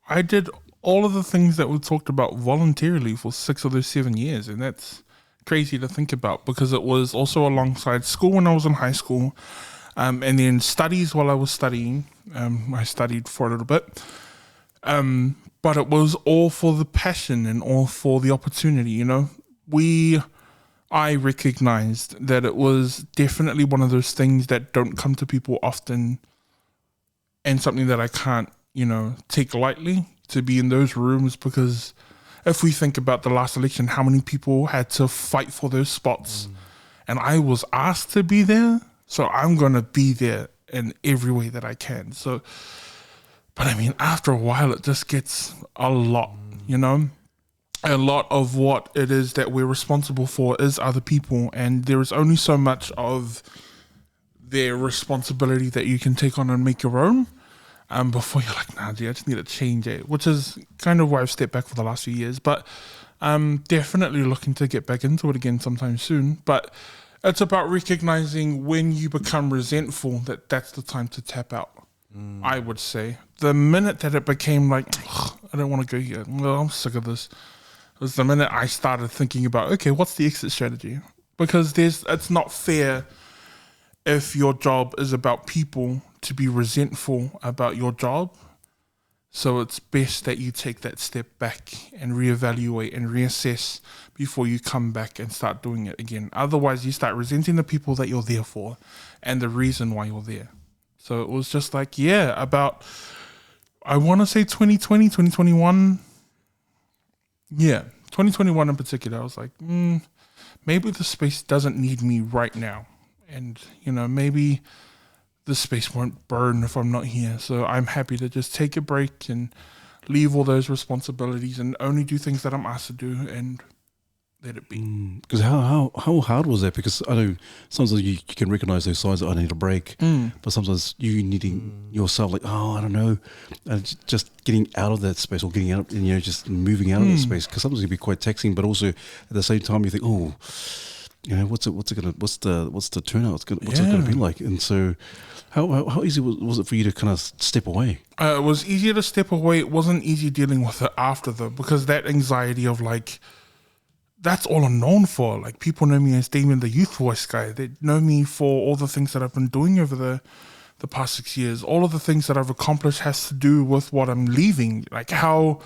I did all of the things that we talked about voluntarily for 6 of those 7 years, and that's crazy to think about because it was also alongside school when I was in high school, and then studies while I was studying. I studied for a little bit, but it was all for the passion and all for the opportunity. I recognized that it was definitely one of those things that don't come to people often, and something that I can't, take lightly to be in those rooms, because if we think about the last election, how many people had to fight for those spots, and I was asked to be there, so I'm going to be there in every way that I can. So, but I mean, after a while, it just gets a lot, A lot of what it is that we're responsible for is other people, and there is only so much of their responsibility that you can take on and make your own before you're like, nah, gee, I just need to change it, which is kind of why I've stepped back for the last few years. But I'm definitely looking to get back into it again sometime soon. But it's about recognizing when you become resentful that that's the time to tap out. I would say the minute that it became like, I don't want to go here, well, I'm sick of this, was the minute I started thinking about, okay, what's the exit strategy? Because it's not fair if your job is about people to be resentful about your job. So it's best that you take that step back and reevaluate and reassess before you come back and start doing it again. Otherwise, you start resenting the people that you're there for and the reason why you're there. So it was just like, about, I want to say 2020, 2021. Yeah, 2021 in particular. I was like, maybe the space doesn't need me right now. And, maybe the space won't burn if I'm not here. So I'm happy to just take a break and leave all those responsibilities and only do things that I'm asked to do. And let it be. Because how hard was that? Because I know sometimes you can recognize those signs that I need a break, but sometimes you needing yourself like, oh, I don't know, just getting out of that space or getting out, and just moving out of that space. Because sometimes it can be quite taxing, but also at the same time you think, oh, what's the turnout? What's it gonna be like? And so, how easy was it for you to kind of step away? It was easier to step away. It wasn't easy dealing with it after though, because that anxiety of like, that's all I'm known for. Like, people know me as Damian, the youth voice guy. They know me for all the things that I've been doing over the past 6 years. All of the things that I've accomplished has to do with what I'm leaving. Like, how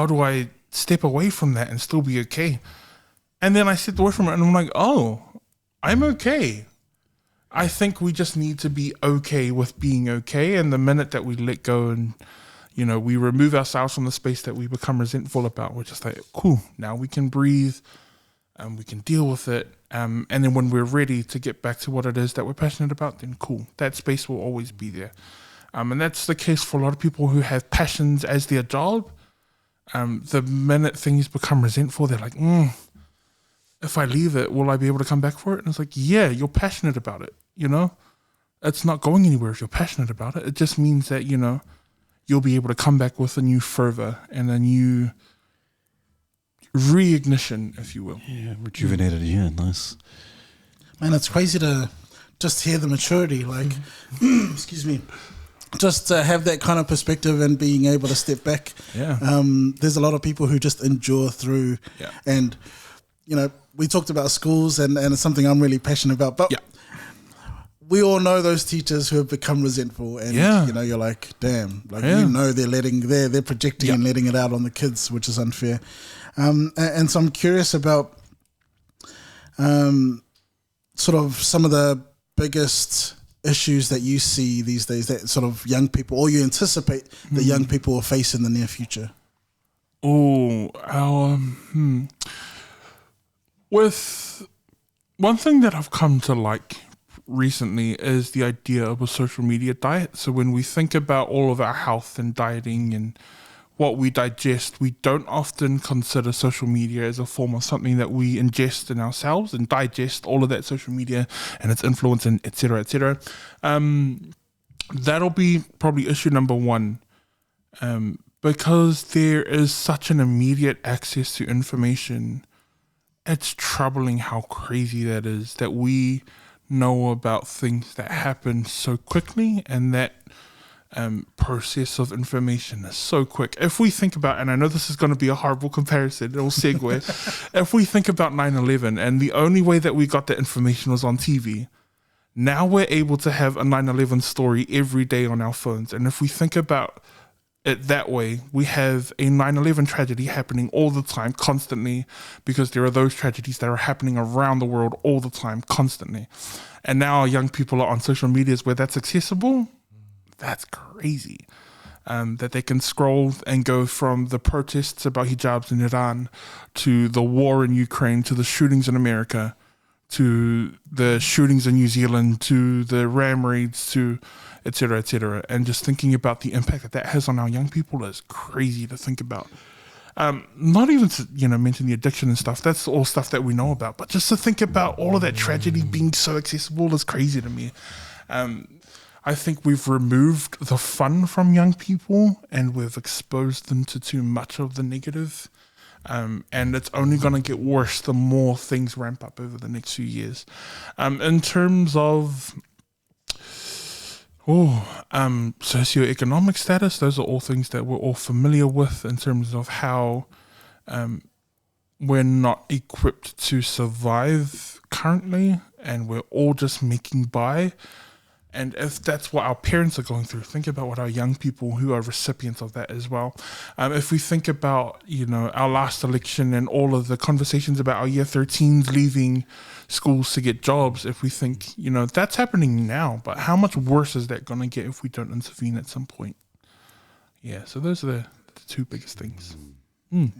do I step away from that and still be okay? And then I stepped away from it and I'm like, oh, I'm okay. I think we just need to be okay with being okay. And the minute that we let go and we remove ourselves from the space that we become resentful about, we're just like, cool, now we can breathe and we can deal with it. And then when we're ready to get back to what it is that we're passionate about, then cool, that space will always be there. And that's the case for a lot of people who have passions as their job. The minute things become resentful, they're like, if I leave it, will I be able to come back for it? And it's like, yeah, you're passionate about it, It's not going anywhere if you're passionate about it. It just means that, you'll be able to come back with a new fervor and a new reignition, if you will. Yeah, rejuvenated. Yeah, nice. Man, it's crazy to just hear the maturity. Like, excuse me, just to have that kind of perspective and being able to step back. Yeah. There's a lot of people who just endure through. Yeah. And, we talked about schools and it's something I'm really passionate about. But we all know those teachers who have become resentful and, you're like, damn, like, they're projecting and letting it out on the kids, which is unfair. And so I'm curious about sort of some of the biggest issues that you see these days that sort of young people, or you anticipate that young people will face in the near future. With one thing that I've come to like recently is the idea of a social media diet. So when we think about all of our health and dieting and what we digest, we don't often consider social media as a form of something that we ingest in ourselves and digest all of that social media and its influence and et cetera, et cetera. That'll be probably issue number one, because there is such an immediate access to information. It's troubling how crazy that is, that we know about things that happen so quickly, and that process of information is so quick. If we think about, and I know this is going to be a horrible comparison, it'll segue. If we think about 9/11 and the only way that we got that information was on TV, now we're able to have a 9/11 story every day on our phones. And if we think about it that way, we have a 9/11 tragedy happening all the time, constantly, because there are those tragedies that are happening around the world all the time, constantly. And now young people are on social medias where that's accessible. That's crazy. That they can scroll and go from the protests about hijabs in Iran to the war in Ukraine to the shootings in America to the shootings in New Zealand to the ram raids to et cetera, and just thinking about the impact that has on our young people is crazy to think about. Not even to, mention the addiction and stuff. That's all stuff that we know about. But just to think about all of that tragedy being so accessible is crazy to me. I think we've removed the fun from young people and we've exposed them to too much of the negative. And it's only going to get worse the more things ramp up over the next few years. In terms of socioeconomic status, those are all things that we're all familiar with in terms of how we're not equipped to survive currently, and we're all just making by. And if that's what our parents are going through, think about what our young people who are recipients of that as well. If we think about, our last election and all of the conversations about our year 13s leaving schools to get jobs, if we think, that's happening now, but how much worse is that going to get if we don't intervene at some point? Yeah, so those are the two biggest things. The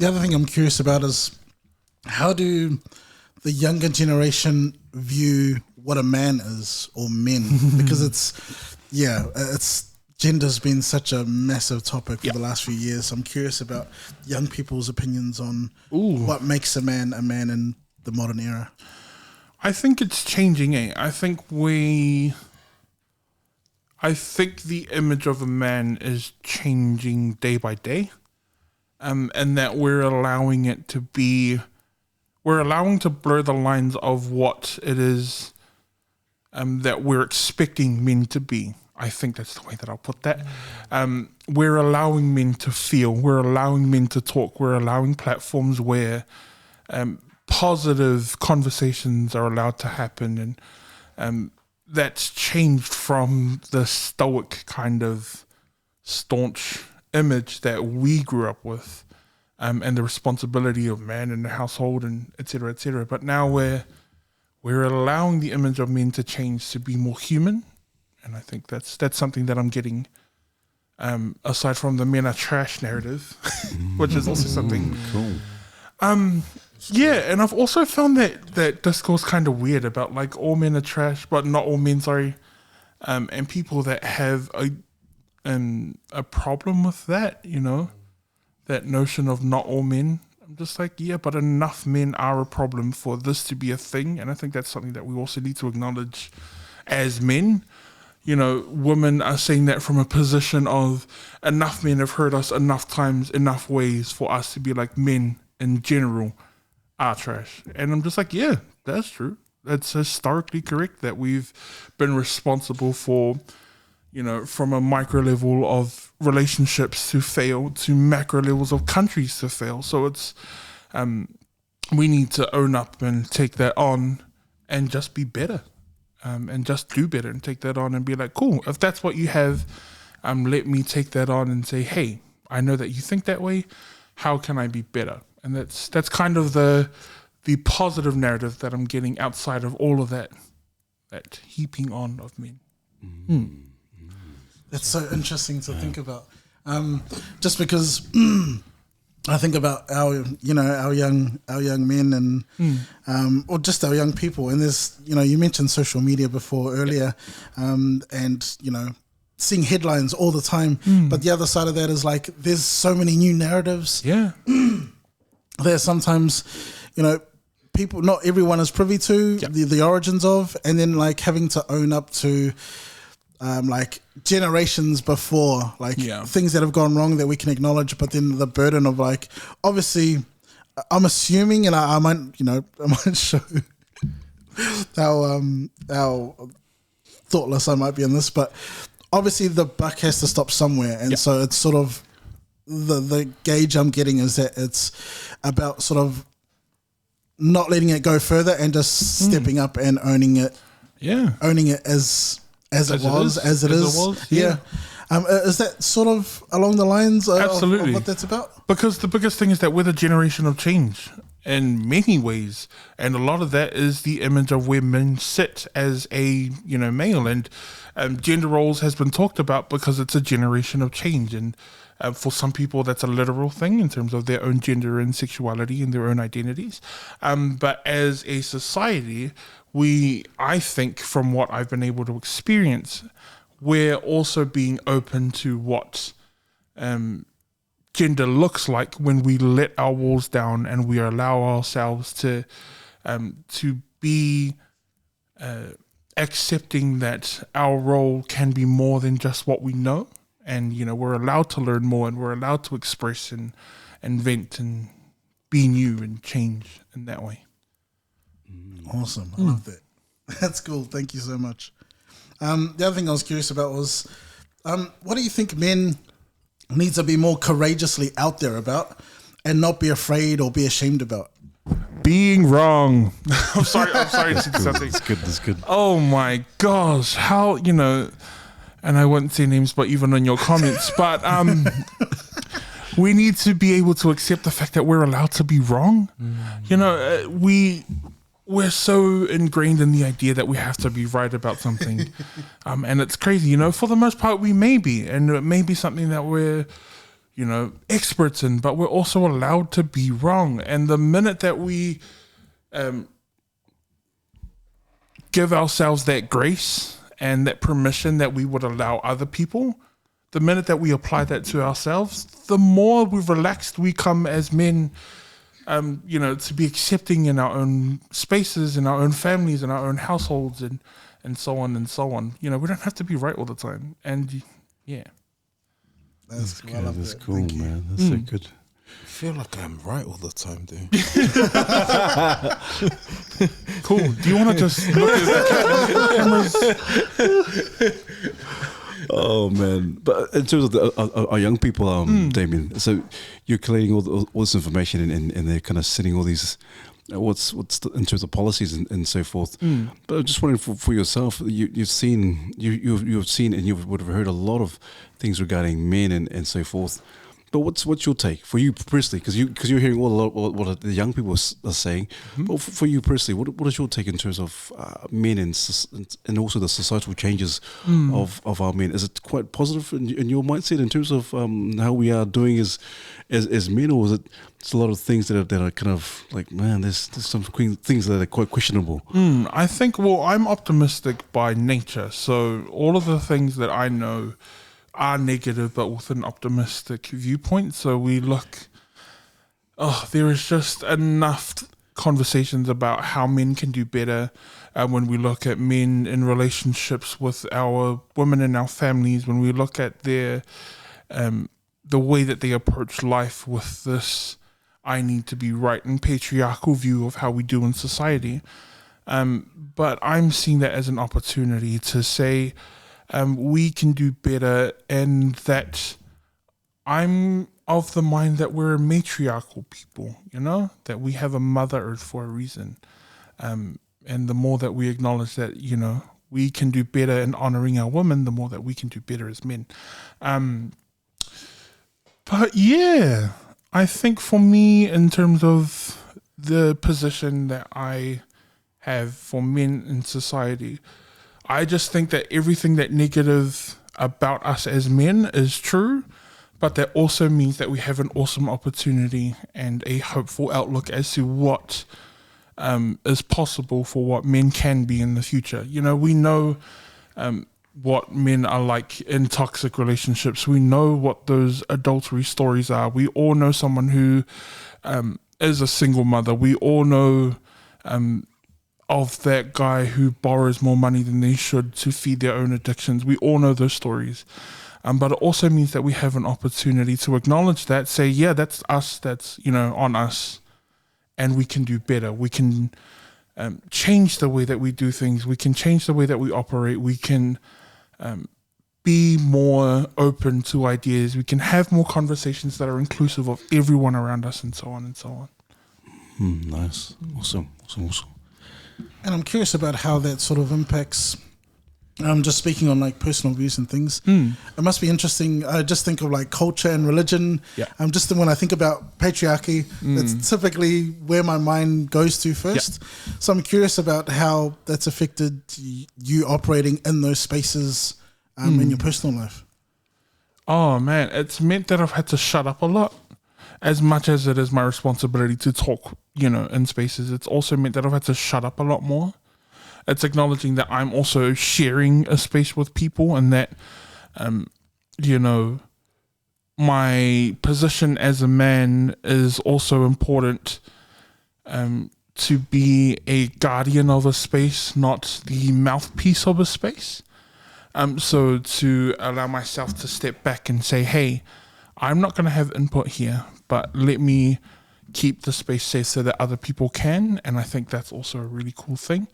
other thing I'm curious about is how do the younger generation view what a man is or men? Because it's gender's been such a massive topic for the last few years. I'm curious about young people's opinions on what makes a man in the modern era. I think it's changing. I think the image of a man is changing day by day, and that we're allowing to blur the lines of what it is that we're expecting men to be. I think that's the way that I'll put that. We're allowing men to feel. We're allowing men to talk. We're allowing platforms where positive conversations are allowed to happen, and that's changed from the stoic kind of staunch image that we grew up with, and the responsibility of man in the household, and et cetera, et cetera. But now we're allowing the image of men to change to be more human, and I think that's something that I'm getting. Aside from the men are trash narrative, which is also something Cool. Yeah, and I've also found that discourse kind of weird about like all men are trash, but not all men. Sorry, and people that have a problem with that, you know, that notion of not all men. I'm just like, yeah, but enough men are a problem for this to be a thing, and I think that's something that we also need to acknowledge as men. You know, women are saying that from a position of enough men have hurt us enough times, enough ways for us to be like men in general are trash. And I'm just like, yeah, that's true. That's historically correct that we've been responsible for, you know, from a micro level of relationships to fail to macro levels of countries to fail. So it's, we need to own up and take that on and just be better. And just do better and take that on and be like, cool, if that's what you have, let me take that on and say, hey, I know that you think that way. How can I be better? And that's kind of the positive narrative that I'm getting outside of all of that heaping on of men. That's so interesting to think about. Just because I think about our young men and or just our young people, and there's, you know, you mentioned social media before earlier, and you know, seeing headlines all the time, but the other side of that is like there's so many new narratives. There's sometimes, you know, people, not everyone is privy to the origins of, and then like having to own up to like generations before, like things that have gone wrong that we can acknowledge, but then the burden of like, obviously, I'm assuming, and I might show how thoughtless I might be in this, but obviously the buck has to stop somewhere, and so it's sort of the gauge I'm getting is that it's about sort of not letting it go further and just stepping up and owning it as it is. Yeah. Is that sort of along the lines of what that's about? Because the biggest thing is that we're the generation of change in many ways, and a lot of that is the image of where men sit as a, you know, male, and gender roles has been talked about because it's a generation of change, and for some people that's a literal thing in terms of their own gender and sexuality and their own identities, but as a society, I think from what I've been able to experience, we're also being open to what gender looks like when we let our walls down and we allow ourselves to be accepting that our role can be more than just what we know, and you know, we're allowed to learn more, and we're allowed to express and vent and be new and change in that way. Awesome. I love that. That's cool. Thank you so much. The other thing I was curious about was, what do you think men need to be more courageously out there about and not be afraid or be ashamed about? Being wrong. I'm sorry to say something. That's good. Oh my gosh. How, you know, and I won't say names, but even on your comments, but we need to be able to accept the fact that we're allowed to be wrong. You know, we're so ingrained in the idea that we have to be right about something. And it's crazy, you know, for the most part we may be, and it may be something that we're, you know, experts in, but we're also allowed to be wrong. And the minute that we give ourselves that grace and that permission that we would allow other people the minute that we apply that to ourselves, the more we've relaxed we come as men, to be accepting in our own spaces, in our own families, in our own households, and so on and so on. We don't have to be right all the time. And yeah. That's cool. That's cool, man. That's so good. I feel like I'm right all the time, dude. Cool. Do you want to just look at the cameras? Oh man! But in terms of our young people, Damian, so you're collating all this information and they're kind of setting all these in terms of policies and so forth. But I'm just wondering for yourself, you've seen and you would have heard a lot of things regarding men and so forth. But what's your take for you personally? Because you're hearing what the young people are saying. But for you personally, what is your take in terms of men and also the societal changes of our men? Is it quite positive in your mindset in terms of how we are doing as men, or is it a lot of things that are kind of like, man, there's some things that are quite questionable? I think, I'm optimistic by nature, so all of the things that I know are negative, but with an optimistic viewpoint. So we look, there is just enough conversations about how men can do better. When we look at men in relationships with our women and our families, when we look at their the way that they approach life with this I need to be right and patriarchal view of how we do in society. But I'm seeing that as an opportunity to say, we can do better, and that I'm of the mind that we're a matriarchal people, that we have a Mother Earth for a reason. And the more that we acknowledge that, we can do better in honoring our women, the more that we can do better as men. But yeah, I think for me, in terms of the position that I have for men in society, I just think that everything that negative about us as men is true, but that also means that we have an awesome opportunity and a hopeful outlook as to what is possible for what men can be in the future. We know what men are like in toxic relationships. We know what those adultery stories are. We all know someone who is a single mother. We all know of that guy who borrows more money than they should to feed their own addictions. We all know those stories. But it also means that we have an opportunity to acknowledge that, say, yeah, that's us, that's, on us, and we can do better. We can change the way that we do things. We can change the way that we operate. We can be more open to ideas. We can have more conversations that are inclusive of everyone around us, and so on and so on. Nice. Awesome. And I'm curious about how that sort of impacts, just speaking on like personal views and things. It must be interesting. I just think of like culture and religion. Yeah. Just when I think about patriarchy, that's typically where my mind goes to first. Yeah. So I'm curious about how that's affected you operating in those spaces in your personal life. Oh man, it's meant that I've had to shut up a lot. As much as it is my responsibility to talk, in spaces, it's also meant that I've had to shut up a lot more. It's acknowledging that I'm also sharing a space with people, and that, my position as a man is also important to be a guardian of a space, not the mouthpiece of a space. So to allow myself to step back and say, hey, I'm not going to have input here, but let me keep the space safe so that other people can. And I think that's also a really cool thing.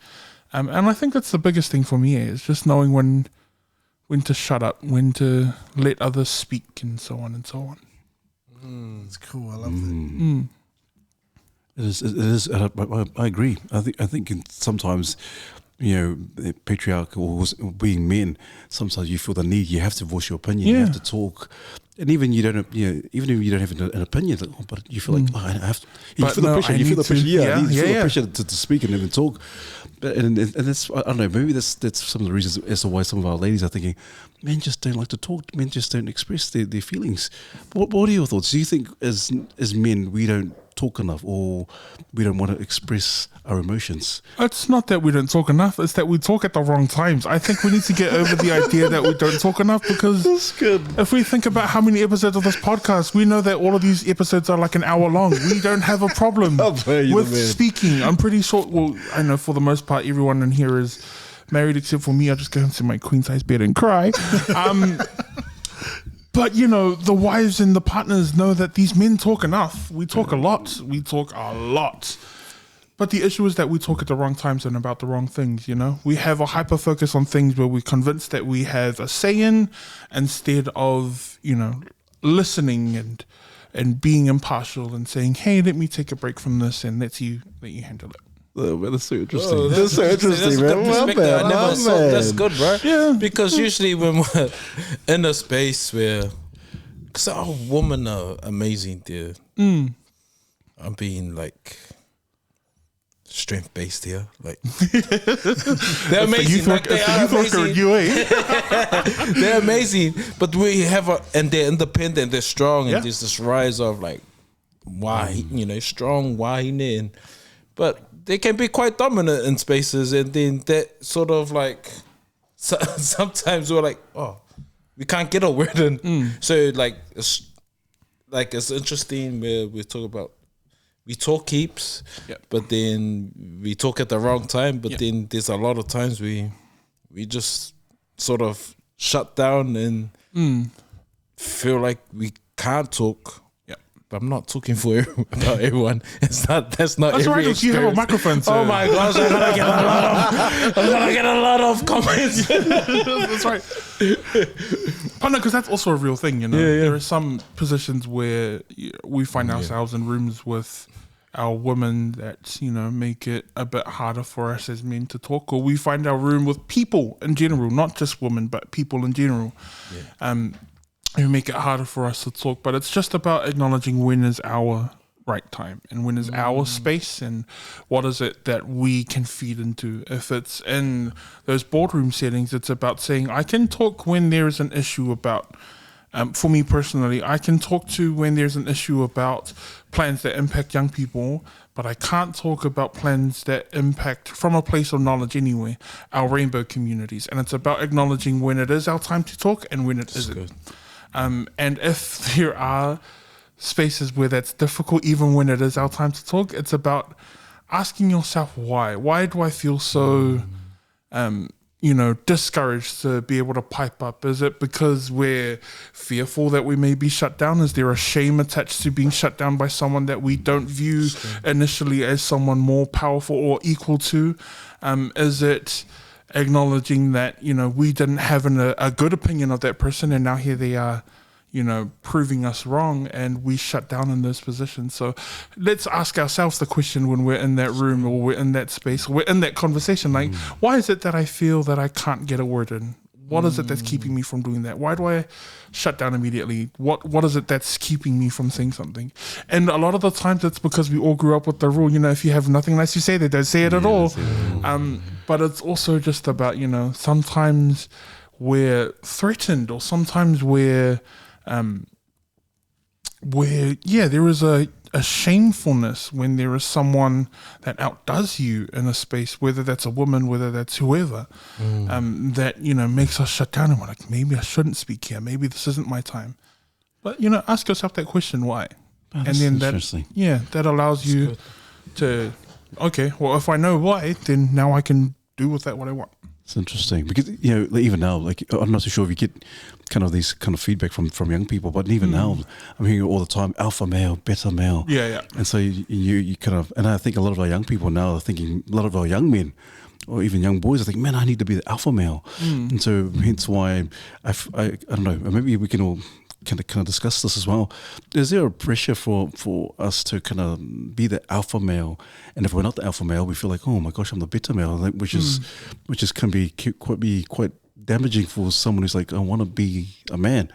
And I think that's the biggest thing for me, is just knowing when to shut up, when to let others speak, and so on and so on. It's cool. I love that. It is. I agree. I think sometimes, patriarchal or being men, sometimes you feel the need. You have to voice your opinion. Yeah. You have to talk. And even you don't, even if you don't have an opinion, but you feel like, I have to. You feel the pressure. You feel the pressure. You feel the pressure to speak and even talk. And that's, I don't know. Maybe that's some of the reasons as to why some of our ladies are thinking, men just don't like to talk. Men just don't express their feelings. What are your thoughts? Do you think as men we don't talk enough, or we don't want to express our emotions. It's not that we don't talk enough, it's that we talk at the wrong times. I think we need to get over the idea that we don't talk enough, because if we think about how many episodes of this podcast, we know that all of these episodes are like an hour long. We don't have a problem with speaking. I'm pretty sure, well, I know for the most part, everyone in here is married except for me. I just go into my queen size bed and cry. But, you know, the wives and the partners know that these men talk enough. We talk a lot. We talk a lot. But the issue is that we talk at the wrong times and about the wrong things, you know? We have a hyper focus on things where we're convinced that we have a say in, instead of, you know, listening and being impartial and saying, hey, let me take a break from this and let you handle it. Oh, man, that's so interesting. That's so interesting, man. I never saw. That's good, bro. Yeah. Because usually when we're in a space where, because our women are amazing, dude. I'm being like strength based here, like they're amazing. Like they are amazing. They're amazing, but we have and they're independent. They're strong, and there's this rise of like why, you know, strong whining, but they can be quite dominant in spaces, and then that sort of like sometimes we're like, oh, we can't get a word in. So it's interesting where we talk about, we talk heaps, but then we talk at the wrong time. But then there's a lot of times we just sort of shut down and feel like we can't talk. But I'm not talking for about everyone. That's not That's every right, experience. you have a microphone. Oh my gosh, I'm gonna get a lot of comments. That's right. But no, because that's also a real thing, you know. There are some positions where we find ourselves in rooms with our women that, you know, make it a bit harder for us as men to talk, or we find our room with people in general, not just women, but people in general. Who make it harder for us to talk. But it's just about acknowledging when is our right time and when is our space, and what is it that we can feed into. If it's in those boardroom settings, it's about saying, I can talk when there is an issue about, for me personally, I can talk to when there's an issue about plans that impact young people, but I can't talk about plans that impact, from a place of knowledge anyway, our rainbow communities. And it's about acknowledging when it is our time to talk and when it isn't. Good. And if there are spaces where that's difficult, even when it is our time to talk, it's about asking yourself why. Why do I feel so, you know, discouraged to be able to pipe up? Is it because we're fearful that we may be shut down? Is there a shame attached to being shut down by someone that we don't view initially as someone more powerful or equal to? Is it acknowledging that, you know, we didn't have a good opinion of that person, and now here they are, you know, proving us wrong, and we shut down in those positions? So let's ask ourselves the question when we're in that room, or we're in that space, or we're in that conversation, like, why is it that I feel that I can't get a word in? What is it that's keeping me from doing that? Why do I shut down immediately? What is it that's keeping me from saying something? And a lot of the times it's because we all grew up with the rule, you know, if you have nothing nice to say, they don't say it at all. But it's also just about, you know, sometimes we're threatened, or sometimes there is a shamefulness when there is someone that outdoes you in a space, whether that's a woman, whether that's whoever, that, you know, makes us shut down, and we're like, maybe I shouldn't speak here, maybe this isn't my time. But, you know, ask yourself that question, why? And then that allows you to, okay, well, if I know why, then now I can do with that what I want. It's interesting because, you know, even now, like, I'm not so sure if you get kind of these kind of feedback from young people, but even now I'm hearing it all the time: alpha male, beta male. And so you kind of, and I think a lot of our young people now are thinking, a lot of our young men or even young boys are thinking, man, I need to be the alpha male. And so hence why I don't know, maybe we can all kind of discuss this as well. Is there a pressure for us to kind of be the alpha male, and if we're not the alpha male, we feel like, oh my gosh, I'm the beta male, like, which is can be quite damaging for someone who's like, I want to be a man,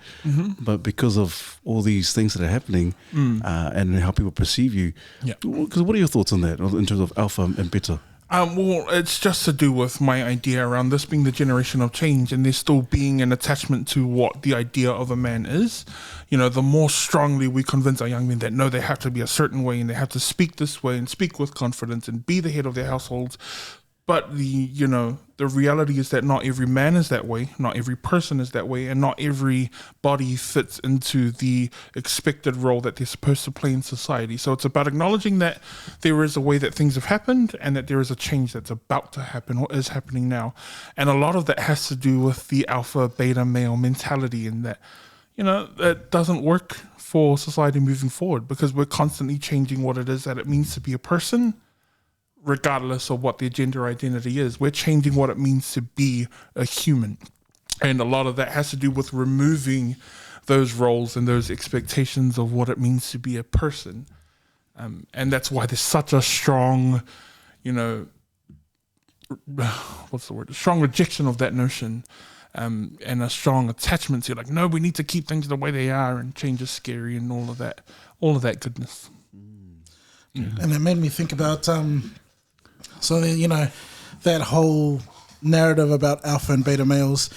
but because of all these things that are happening and how people perceive you, because what are your thoughts on that in terms of alpha and beta? Well, it's just to do with my idea around this being the generation of change and there still being an attachment to what the idea of a man is. You know, the more strongly we convince our young men that no, they have to be a certain way and they have to speak this way and speak with confidence and be the head of their households. But the reality is that not every man is that way, not every person is that way, and not every body fits into the expected role that they're supposed to play in society. So it's about acknowledging that there is a way that things have happened and that there is a change that's about to happen or is happening now. And a lot of that has to do with the alpha beta male mentality, and that, that doesn't work for society moving forward because we're constantly changing what it is that it means to be a person, regardless of what their gender identity is. We're changing what it means to be a human. And a lot of that has to do with removing those roles and those expectations of what it means to be a person. And that's why there's such a strong, strong rejection of that notion, and a strong attachment to like, no, we need to keep things the way they are and change is scary and all of that goodness. And it made me think about, that whole narrative about alpha and beta males.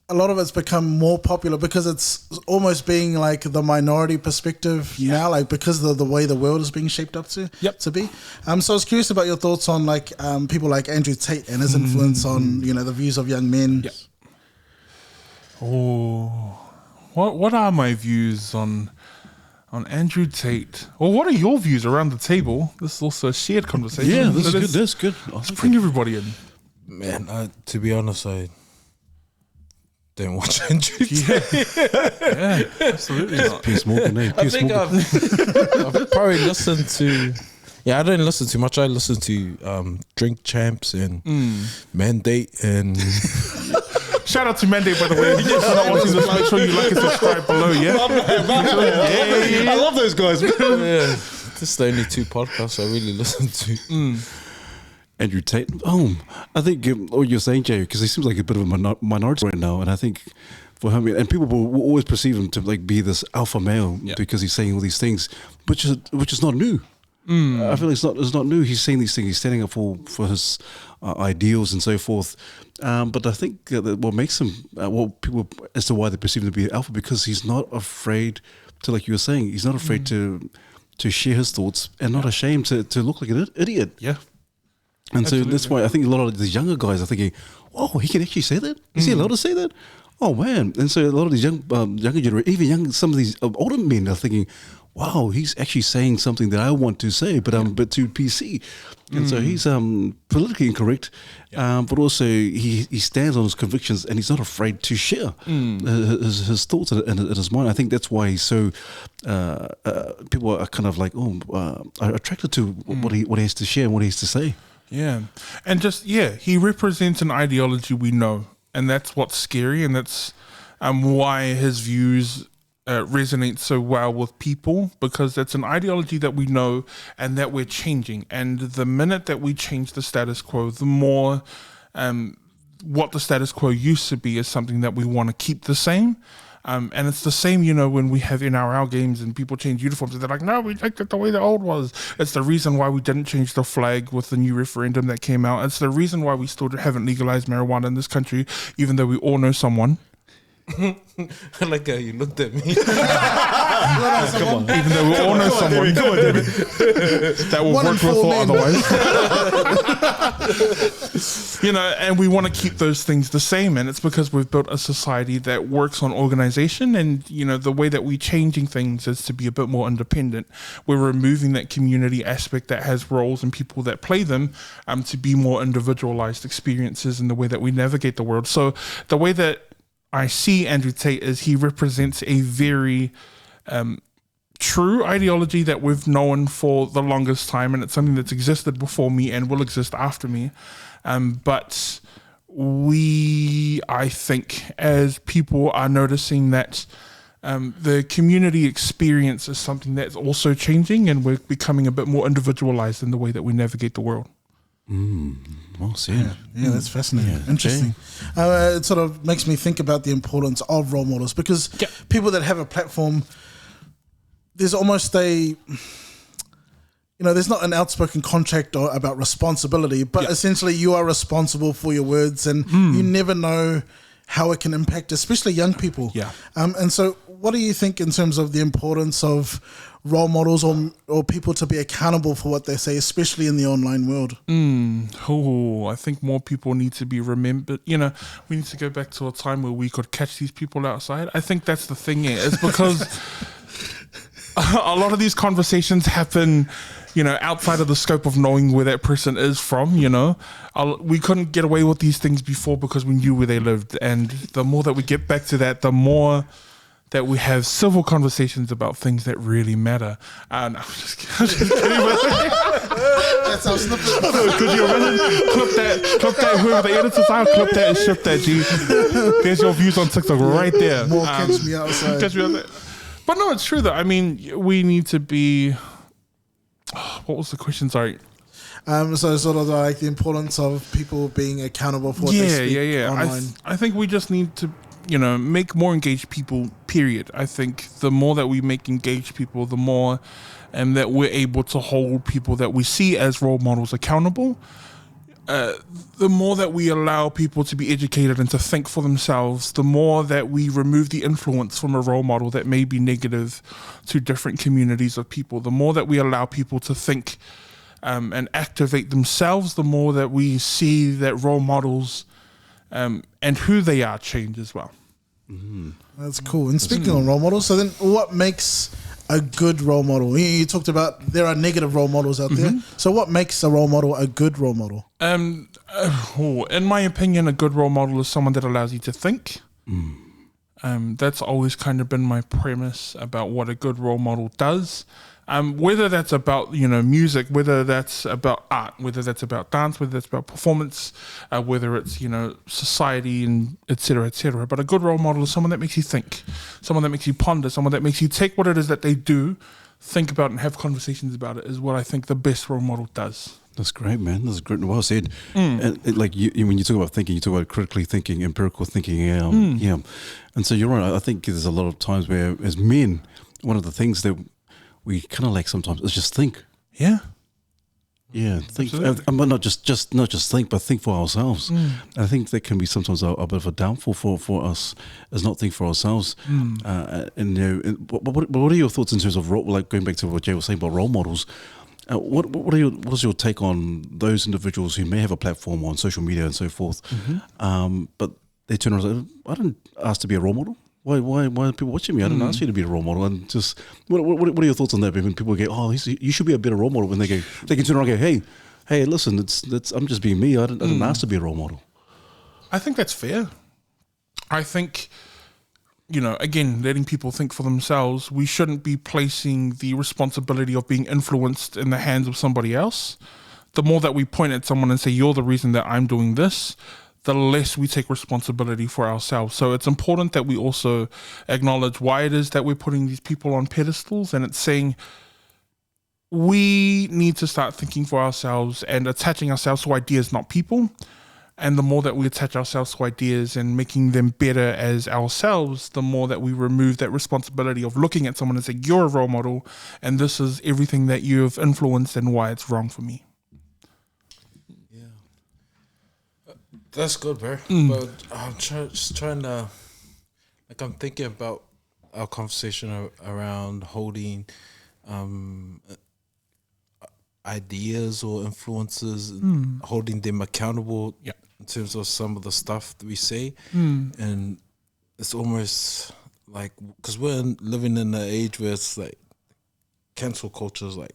A lot of it's become more popular because it's almost being like the minority perspective now, like because of the way the world is being shaped up to be. So I was curious about your thoughts on like people like Andrew Tate and his influence on the views of young men. Yep. Oh, what are my views on Andrew Tate? Well, what are your views around the table? This is also a shared conversation. Yeah, this is good. That's good. Let's bring everybody in. Man, to be honest, I don't watch Andrew Tate. Yeah, absolutely not. Piers Morgan, eh? I think I've probably listened to... Yeah, I don't listen too much. I listen to Drink Champs and Mandate and... Shout out to Mandate, by the way. If you're not watching this, make sure you like and subscribe below, yeah? I love those guys. yeah, this is the only 2 podcasts I really listen to. Andrew Tate. I think what you're saying, Jay, because he seems like a bit of a minority right now, and I think for him, and people will always perceive him to like be this alpha male because he's saying all these things, which is not new. I feel like it's not new. He's saying these things. He's standing up for his ideals and so forth. But I think that what makes him, what people as to why they perceive him to be alpha, because he's not afraid to, like you were saying, he's not afraid to share his thoughts and not ashamed to look like an idiot. Yeah. And Absolutely. so that's why I think a lot of these younger guys are thinking, "Oh, he can actually say that? Is he allowed to say that? Oh man!" And so a lot of these younger generation, even some of these older men are thinking, "Wow, he's actually saying something that I want to say, but I'm a bit too PC." And so he's politically incorrect, but also he stands on his convictions and he's not afraid to share his thoughts and his mind. I think that's why he's so people are kind of like are attracted to what he has to share and what he has to say. Yeah. And he represents an ideology we know, and that's what's scary, and that's why his views resonate so well with people, because that's an ideology that we know and that we're changing. And the minute that we change the status quo, the more what the status quo used to be is something that we want to keep the same. And it's the same, when we have NRL games and people change uniforms and they're like, no, we like it the way the old was. It's the reason why we didn't change the flag with the new referendum that came out. It's the reason why we still haven't legalized marijuana in this country, even though we all know someone. I like how you looked at me. Come on. Even though we all know someone that will work with or otherwise. And we want to keep those things the same. And it's because we've built a society that works on organization. And, the way that we're changing things is to be a bit more independent. We're removing that community aspect that has roles and people that play them to be more individualized experiences in the way that we navigate the world. So the way that I see Andrew Tate is he represents a very true ideology that we've known for the longest time, and it's something that's existed before me and will exist after me. But I think, as people are noticing that the community experience is something that's also changing, and we're becoming a bit more individualized in the way that we navigate the world. Well said. Yeah, that's fascinating. Interesting. It sort of makes me think about the importance of role models, because people that have a platform, there's almost a there's not an outspoken contract about responsibility, but essentially you are responsible for your words, and you never know how it can impact, especially young people. Yeah. And so what do you think in terms of the importance of role models or people to be accountable for what they say, especially in the online world? I think more people need to be remembered. We need to go back to a time where we could catch these people outside. I think that's the thing here. It's because a lot of these conversations happen, outside of the scope of knowing where that person is from, we couldn't get away with these things before because we knew where they lived. And the more that we get back to that, the more that we have civil conversations about things that really matter. And I'm just kidding. That's our snippet. Could you imagine? Clip that, whoever the editors are, clip that and ship that, G. There's your views on TikTok right there. More catch me outside. Catch me outside. But no, it's true though. I mean, we need to be... what was the question? Sorry. So sort of like the importance of people being accountable for what they speak online. I think we just need to, make more engaged people, period. I think the more that we make engaged people, the more that we're able to hold people that we see as role models accountable. The more that we allow people to be educated and to think for themselves, the more that we remove the influence from a role model that may be negative to different communities of people, the more that we allow people to think and activate themselves, the more that we see that role models and who they are change as well. That's cool. And speaking on role models, so then what makes a good role model? You talked about there are negative role models out there. So what makes a role model a good role model? In my opinion, a good role model is someone that allows you to think. That's always kind of been my premise about what a good role model does. Whether that's about music, whether that's about art, whether that's about dance, whether that's about performance, whether it's society and et cetera, et cetera. But a good role model is someone that makes you think, someone that makes you ponder, someone that makes you take what it is that they do, think about and have conversations about it. Is what I think the best role model does. That's great, man. That's great. Well said. And like when you talk about thinking, you talk about critically thinking, empirical thinking. Yeah. And so you're right. I think there's a lot of times where, as men, one of the things that we kind of like sometimes is just think. Yeah. Yeah, think. But not just think, but think for ourselves. And I think that can be sometimes a bit of a downfall for us, is not think for ourselves. What are your thoughts in terms of going back to what Jay was saying about role models? What is your take on those individuals who may have a platform on social media and so forth, but they turn around and say, I didn't ask to be a role model. Why are people watching me? I didn't ask you to be a role model. And just what are your thoughts on that? When people go, you should be a better role model. When they can turn around and go, hey, listen, I'm just being me. I didn't ask to be a role model. I think that's fair. I think, again, letting people think for themselves. We shouldn't be placing the responsibility of being influenced in the hands of somebody else. The more that we point at someone and say, you're the reason that I'm doing this, the less we take responsibility for ourselves. So it's important that we also acknowledge why it is that we're putting these people on pedestals, and it's saying we need to start thinking for ourselves and attaching ourselves to ideas, not people. And the more that we attach ourselves to ideas and making them better as ourselves, the more that we remove that responsibility of looking at someone and saying, you're a role model and this is everything that you've influenced and why it's wrong for me. That's good, bro. But I'm just trying to, I'm thinking about our conversation around holding ideas or influences, holding them accountable in terms of some of the stuff that we say. And it's almost like, because we're living in an age where it's like cancel culture is like,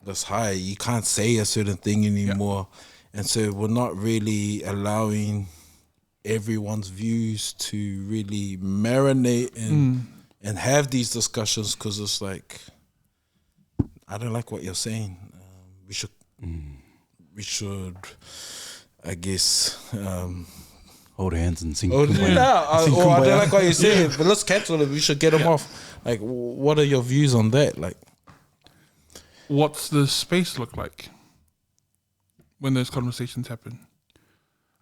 that's high. You can't say a certain thing anymore. And so we're not really allowing everyone's views to really marinate and have these discussions, because it's like, I don't like what you're saying. We should, I guess, hold hands and sing. I don't like what you're saying, but let's cancel it. We should get them off. Like, what are your views on that? Like, what's the space look like when those conversations happen?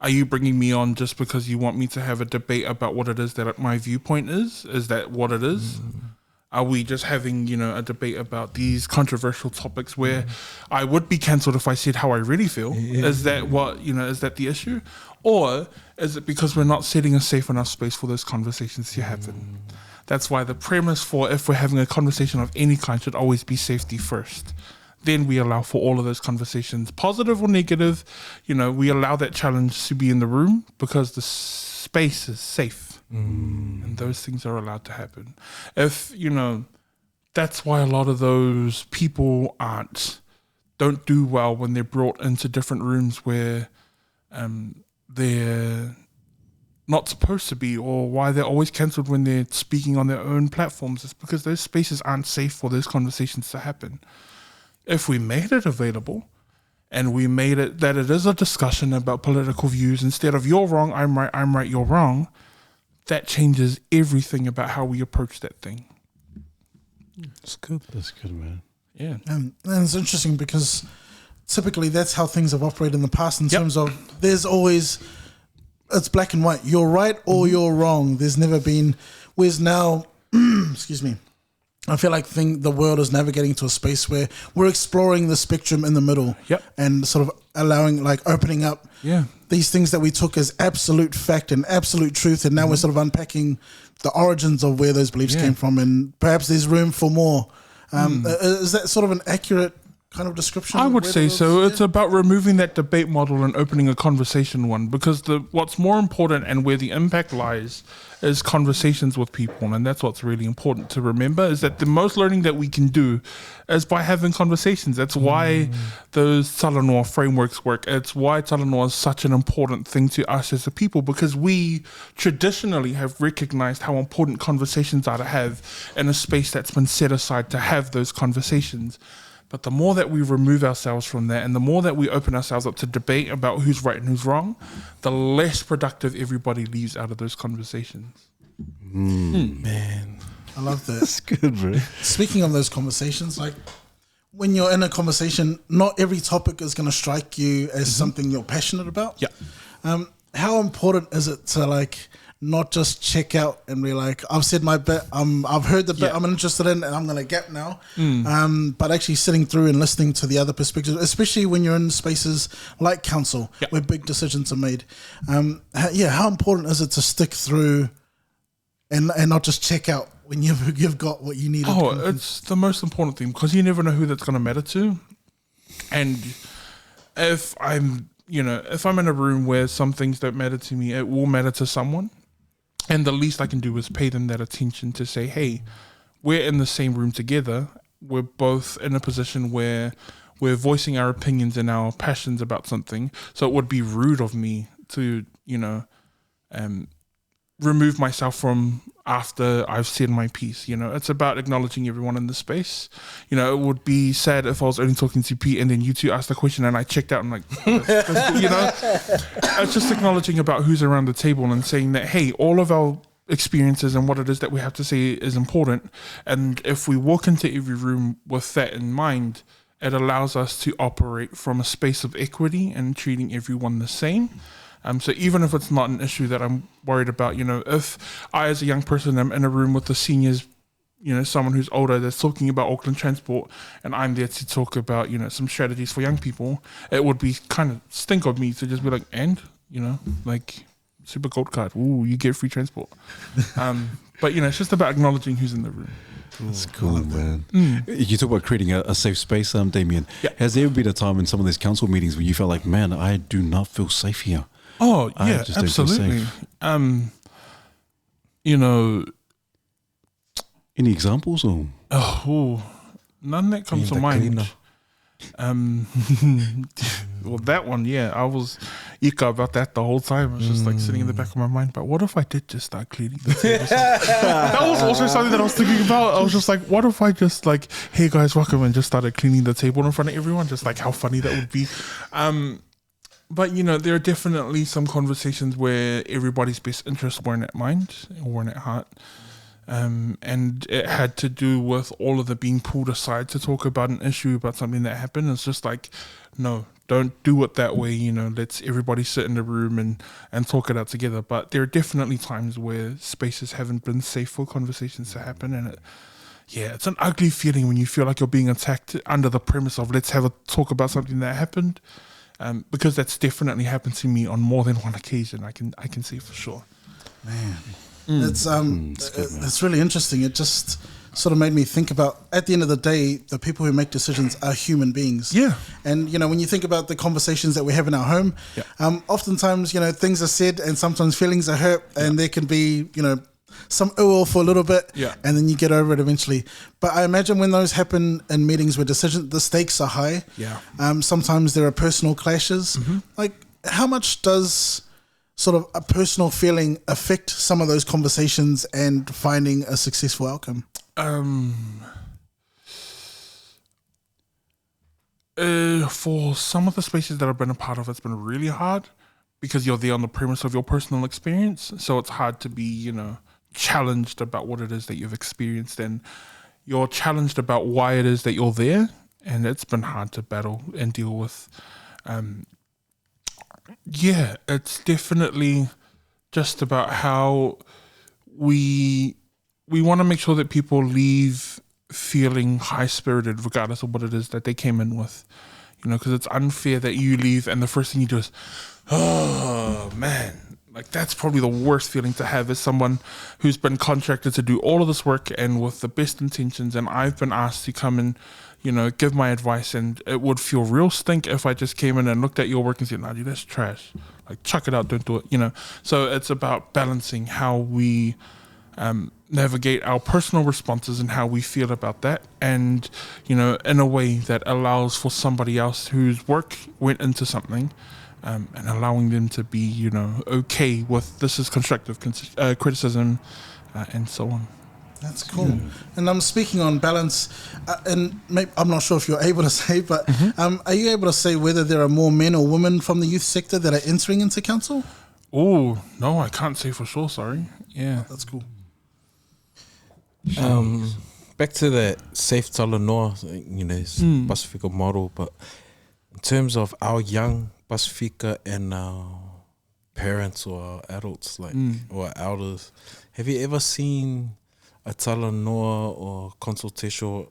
Are you bringing me on just because you want me to have a debate about what it is that my viewpoint is? Is that what it is? Are we just having, a debate about these controversial topics where I would be cancelled if I said how I really feel? Is that is that the issue? Or is it because we're not setting a safe enough space for those conversations to happen? That's why the premise for if we're having a conversation of any kind should always be safety first. Then we allow for all of those conversations, positive or negative. We allow that challenge to be in the room because the space is safe. And those things are allowed to happen. If that's why a lot of those people don't do well when they're brought into different rooms where they're not supposed to be, or why they're always cancelled when they're speaking on their own platforms. It's because those spaces aren't safe for those conversations to happen. If we made it available and we made it that it is a discussion about political views instead of you're wrong, I'm right, you're wrong, that changes everything about how we approach that thing. That's good. That's good, man. Yeah. And it's interesting because typically that's how things have operated in the past in terms of there's always, it's black and white. You're right or you're wrong. There's never been, whereas now, excuse me, I feel like the world is navigating to a space where we're exploring the spectrum in the middle and sort of allowing, opening up these things that we took as absolute fact and absolute truth. And now we're sort of unpacking the origins of where those beliefs came from. And perhaps there's room for more. Is that sort of an accurate kind of description? I would say so. It's about removing that debate model and opening a conversation one, because what's more important and where the impact lies is conversations with people. And that's what's really important to remember, is that the most learning that we can do is by having conversations. That's why those Talanoa frameworks work. It's why Talanoa is such an important thing to us as a people, because we traditionally have recognized how important conversations are to have in a space that's been set aside to have those conversations. But the more that we remove ourselves from that and the more that we open ourselves up to debate about who's right and who's wrong, the less productive everybody leaves out of those conversations. Man, I love that. That's good, bro. Speaking of those conversations, when you're in a conversation, not every topic is going to strike you as something you're passionate about. Yeah. How important is it to not just check out and be like, I've said my bit, I've heard the bit I'm interested in and I'm going to gap now. But actually sitting through and listening to the other perspectives, especially when you're in spaces like council where big decisions are made. How important is it to stick through and not just check out when you've got what you need? It's the most important thing, because you never know who that's going to matter to. And if I'm in a room where some things don't matter to me, it will matter to someone. And the least I can do is pay them that attention to say, hey, we're in the same room together. We're both in a position where we're voicing our opinions and our passions about something. So it would be rude of me to, remove myself from after I've said my piece. It's about acknowledging everyone in the space. It would be sad if I was only talking to Pete and then you two asked a question and I checked out and it's just acknowledging about who's around the table and saying that, hey, all of our experiences and what it is that we have to say is important. And if we walk into every room with that in mind, it allows us to operate from a space of equity and treating everyone the same. So even if it's not an issue that I'm worried about, if I as a young person am in a room with the seniors, someone who's older that's talking about Auckland transport and I'm there to talk about, some strategies for young people, it would be kind of stink of me to just be like, super gold card, ooh, you get free transport. But, it's just about acknowledging who's in the room. That's cool, man. You talk about creating a safe space, Damian. Yeah. Has there ever been a time in some of these council meetings where you felt like, man, I do not feel safe here? Oh, yeah, absolutely. Any examples or? None that comes to mind. Well, that one, I was ika about that the whole time. I was just sitting in the back of my mind, but what if I did just start cleaning the table? That was also something that I was thinking about. I was just like, what if I just hey guys, welcome, and just started cleaning the table in front of everyone? Just how funny that would be. But, there are definitely some conversations where everybody's best interests weren't at mind or weren't at heart. And it had to do with all of the being pulled aside to talk about an issue, about something that happened. It's just no, don't do it that way. Let's everybody sit in the room and talk it out together. But there are definitely times where spaces haven't been safe for conversations to happen. And yeah, it's an ugly feeling when you feel like you're being attacked under the premise of let's have a talk about something that happened, because that's definitely happened to me on more than one occasion. I can say for sure. Man, it's really interesting. It just sort of made me think about, at the end of the day, the people who make decisions are human beings. Yeah. And, when you think about the conversations that we have in our home, oftentimes, things are said and sometimes feelings are hurt and there can be, some ill for a little bit and then you get over it eventually. But I imagine when those happen in meetings where the stakes are high, sometimes there are personal clashes. Like, how much does sort of a personal feeling affect some of those conversations and finding a successful outcome? For some of the spaces that I've been a part of, it's been really hard because you're there on the premise of your personal experience. So it's hard to be, challenged about what it is that you've experienced, and you're challenged about why it is that you're there. And it's been hard to battle and deal with. It's definitely just about how we want to make sure that people leave feeling high-spirited regardless of what it is that they came in with, because it's unfair that you leave and the first thing you do is, oh man, like that's probably the worst feeling to have as someone who's been contracted to do all of this work and with the best intentions, and I've been asked to come and give my advice, and it would feel real stink if I just came in and looked at your work and said, nah, dude, that's trash, like chuck it out, don't do it, So it's about balancing how we navigate our personal responses and how we feel about that, and in a way that allows for somebody else whose work went into something, and allowing them to be okay with this is constructive criticism, and so on. That's cool. And I'm speaking on balance, and I'm not sure if you're able to say, but are you able to say whether there are more men or women from the youth sector that are entering into council? Oh no, I can't say for sure, sorry. Yeah, that's cool. Back to that safe Talanoa, Pasifika model, but in terms of our young Pasifika and our parents or our adults, or elders, have you ever seen a Talanoa or consultation,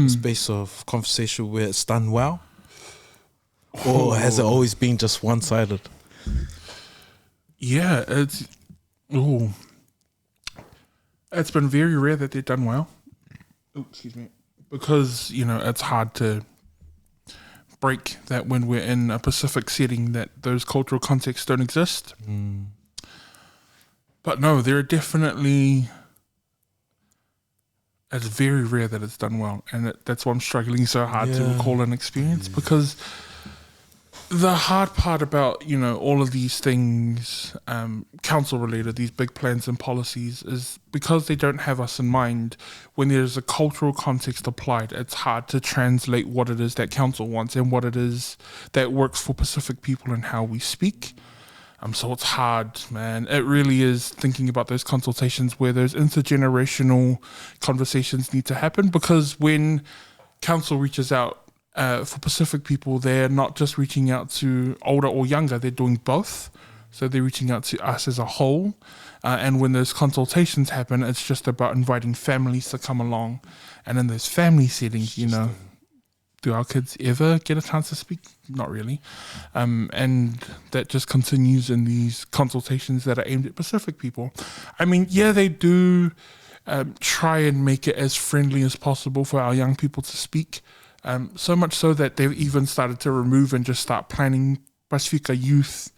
space of conversation where it's done well? Or has it always been just one-sided? Yeah, it's been very rare that they've done well. Oh, excuse me. Because, it's hard to break that when we're in a Pacific setting that those cultural contexts don't exist. But no, there are definitely, it's very rare that it's done well. And that's why I'm struggling so hard to recall an experience, because the hard part about, all of these things, council related, these big plans and policies, is because they don't have us in mind, when there's a cultural context applied, it's hard to translate what it is that council wants and what it is that works for Pacific people and how we speak. So it's hard, man. It really is, thinking about those consultations where those intergenerational conversations need to happen, because when council reaches out, for Pacific people, they're not just reaching out to older or younger, they're doing both. So they're reaching out to us as a whole. And when those consultations happen, it's just about inviting families to come along. And in those family settings, do our kids ever get a chance to speak? Not really. And that just continues in these consultations that are aimed at Pacific people. I mean, they do try and make it as friendly as possible for our young people to speak. So much so that they've even started to remove and just start planning Pasifika youth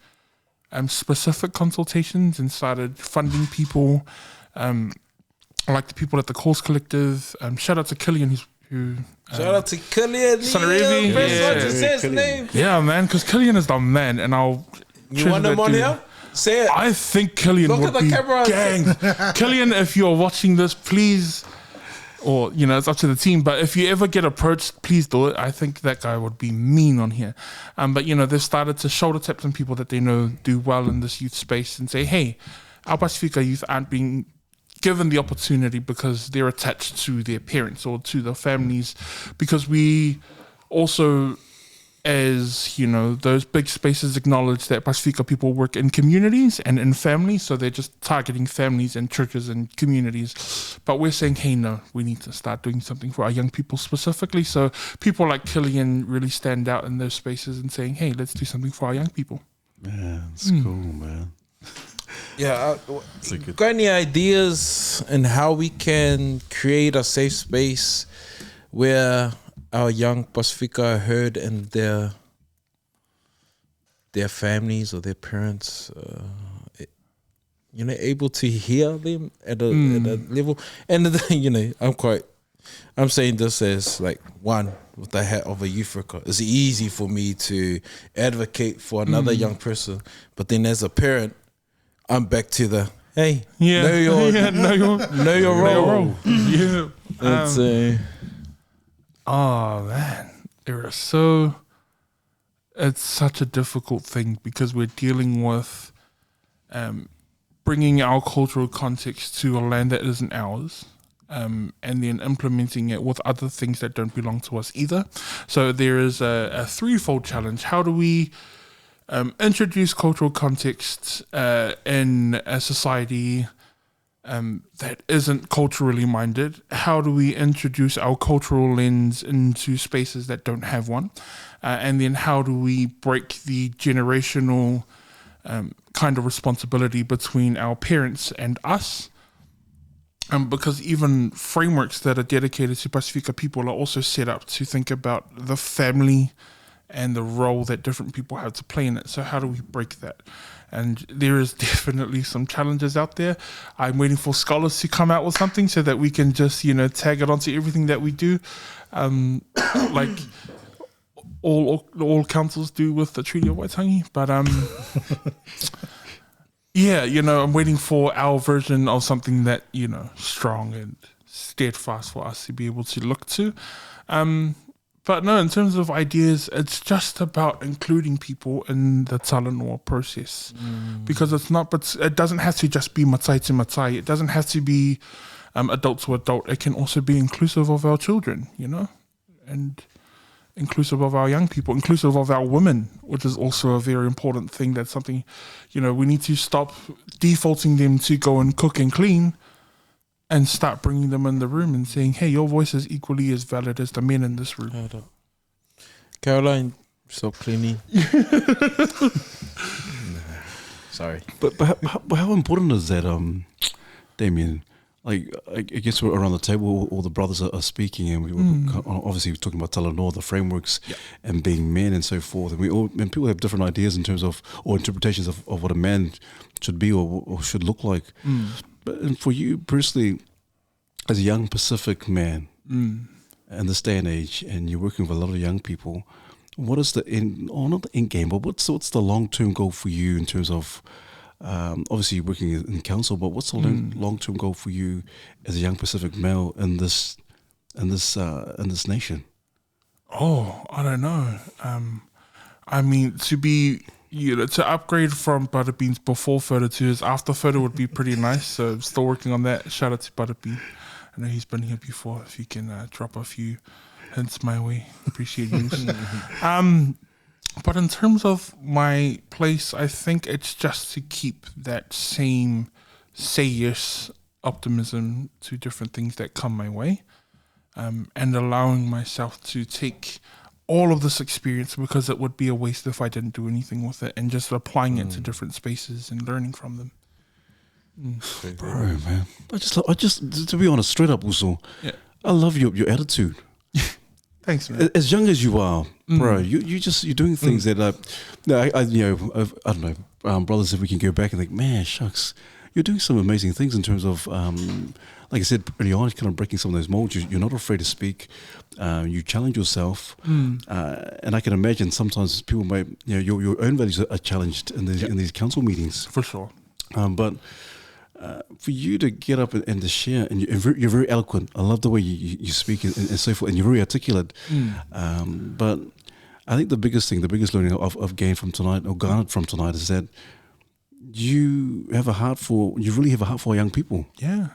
specific consultations, and started funding people like the people at the Course Collective. Shout out to Killian, shout out to Killian. Yeah, man, because Killian is the man, and you want him on here? Say it. I think Killian would be gang. Killian, if you're watching this, please. Or, it's up to the team. But if you ever get approached, please do it. I think that guy would be mean on here. But, they've started to shoulder tap some people that they know do well in this youth space and say, hey, our Pasifika youth aren't being given the opportunity because they're attached to their parents or to their families. Because we also as you know, those big spaces acknowledge that Pasifika people work in communities and in families, so they're just targeting families and churches and communities. But we're saying, hey, no, we need to start doing something for our young people specifically. So people like Killian really stand out in those spaces and saying, hey, let's do something for our young people. Man, it's cool, man. Yeah, It's a good. got any ideas on how we can create a safe space where our young Pasifika are heard and their families or their parents, able to hear them at a level? And I'm saying this as like one with the hat of a youth worker. It's easy for me to advocate for another young person, but then as a parent, I'm back to the hey, know your role. Yeah. It's Oh man, it's such a difficult thing because we're dealing with bringing our cultural context to a land that isn't ours, and then implementing it with other things that don't belong to us either. So there is a threefold challenge. How do we introduce cultural context in a society that isn't culturally minded? How do we introduce our cultural lens into spaces that don't have one? And then how do we break the generational kind of responsibility between our parents and us? Because even frameworks that are dedicated to Pasifika people are also set up to think about the family and the role that different people have to play in it. So how do we break that? And there is definitely some challenges out there. I'm waiting for scholars to come out with something so that we can just, tag it onto everything that we do, like all councils do with the Treaty of Waitangi. But I'm waiting for our version of something that, strong and steadfast for us to be able to look to. But no, in terms of ideas, it's just about including people in the Talanoa process, because it doesn't have to just be matai to matai. It doesn't have to be adult to adult. It can also be inclusive of our children, and inclusive of our young people, inclusive of our women, which is also a very important thing. That's something, we need to stop defaulting them to go and cook and clean, and start bringing them in the room and saying, hey, your voice is equally as valid as the men in this room. Caroline, stop cleaning. Sorry. But how important is that, Damian? Like, I guess we're around the table, all the brothers are speaking, and we were obviously talking about Talanoa, the frameworks, and being men and so forth. And people have different ideas in terms of, or interpretations of what a man should be or should look like. And for you personally, as a young Pacific man in this day and age, and you're working with a lot of young people, what is the not the end game, but what's the long-term goal for you in terms of, obviously you're working in council, but what's the long-term goal for you as a young Pacific male in this nation? Oh, I don't know. To upgrade from Butterbeans before photo to his after photo would be pretty nice. So I'm still working on that. Shout out to Butterbean. I know he's been here before. If you can drop a few hints my way, appreciate you. But in terms of my place, I think it's just to keep that same say yes optimism to different things that come my way, and allowing myself to take all of this experience, because it would be a waste if I didn't do anything with it, and just applying it to different spaces and learning from them. Bro, man, I just to be honest, straight up, Uso, I love your attitude. Thanks, man. As young as you are, bro, you're doing things that I don't know, brothers. If we can go back and think, man, shucks, you're doing some amazing things in terms of, like I said early on, kind of breaking some of those molds. You're not afraid to speak. You challenge yourself, and I can imagine sometimes people might, your own values are challenged in these council meetings, For sure. but. For you to get up and to share, and you're very eloquent. I love the way you speak and so forth, and you're very articulate. But I think the biggest learning I've gained from tonight, or garnered from tonight, is that you really have a heart for young people. Yeah.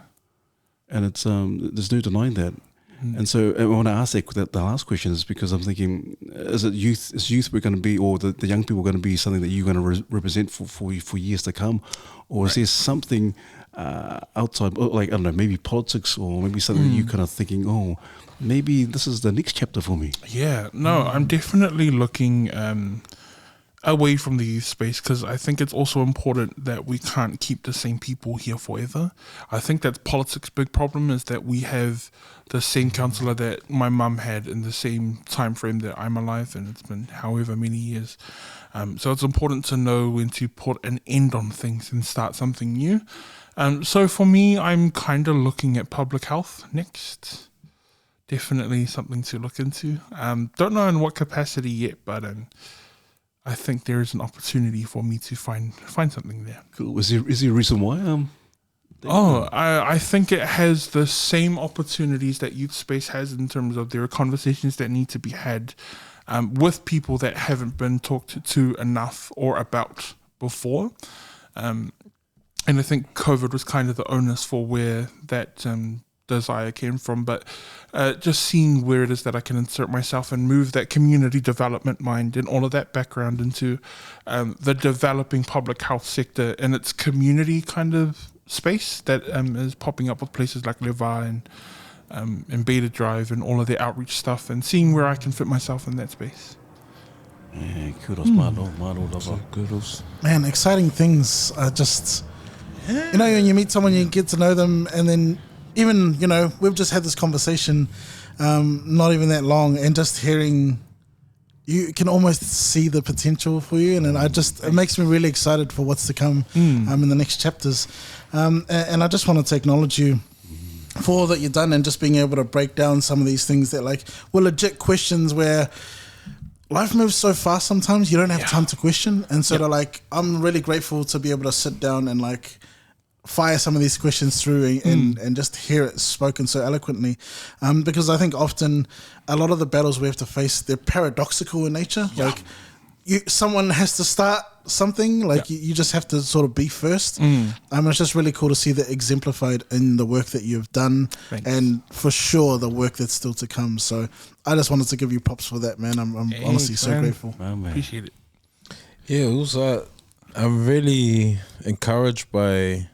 And it's there's no denying that. And so when I asked that the last question is because I'm thinking, is youth we're going to be, or the young people going to be something that you're going to represent for years to come, or is there something outside, like, I don't know, maybe politics, or maybe something that you're kind of thinking, oh, maybe this is the next chapter for me? Yeah, no, I'm definitely looking away from the youth space, because I think it's also important that we can't keep the same people here forever. I think that's politics' big problem, is that we have the same councillor that my mum had in the same time frame that I'm alive, and it's been however many years. So it's important to know when to put an end on things and start something new. So for me, I'm kind of looking at public health next. Definitely something to look into. Don't know in what capacity yet, but I think there is an opportunity for me to find something there. Cool. Is there a reason why? I think it has the same opportunities that youth space has, in terms of there are conversations that need to be had with people that haven't been talked to enough or about before. And I think COVID was kind of the onus for where that desire came from, but just seeing where it is that I can insert myself and move that community development mind and all of that background into the developing public health sector in its community kind of space that is popping up with places like Levi and Beta Drive and all of the outreach stuff, and seeing where I can fit myself in that space. Yeah, kudos, Maro, Kudos. Man, exciting things are just, you know, when you meet someone, you get to know them, and then even, you know, we've just had this conversation not even that long, and just hearing, you can almost see the potential for you, and it makes me really excited for what's to come in the next chapters. And I just wanted to acknowledge you for all that you've done, and just being able to break down some of these things that, like, were legit questions where life moves so fast sometimes you don't have time to question. And so I'm really grateful to be able to sit down and, like, fire some of these questions through and just hear it spoken so eloquently, because I think often a lot of the battles we have to face, they're paradoxical in nature. Like, someone has to start something, like you just have to sort of be first. It's just really cool to see that exemplified in the work that you've done. Thanks. And for sure the work that's still to come. So I just wanted to give you props for that, man. I'm honestly so grateful. Appreciate it. Yeah, also I'm really encouraged by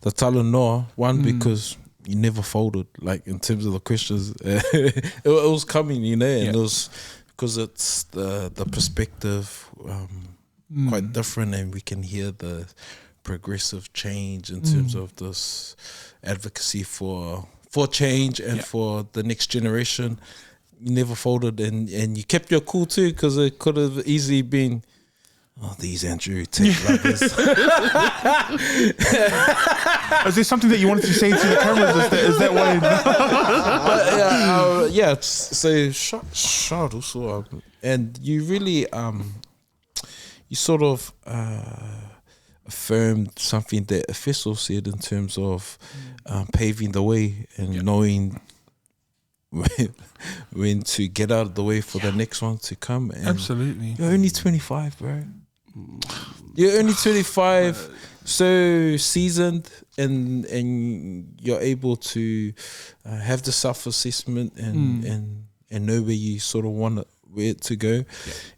the Talanoa one, because you never folded, like, in terms of the questions. it was coming, you know, and it was because it's the perspective quite different, and we can hear the progressive change in terms of this advocacy for change and for the next generation. You never folded, and you kept your cool too, because it could have easily been, oh, these Andrew Tate lovers. Is there something that you wanted to say to the cameras? Is that why? But, so shout also, and you really you sort of affirmed something that Efeso said in terms of paving the way and knowing when to get out of the way for the next one to come. And absolutely. You're only 25, bro. You're only 25, so seasoned, and you're able to have the self-assessment and know where you sort of want where to go,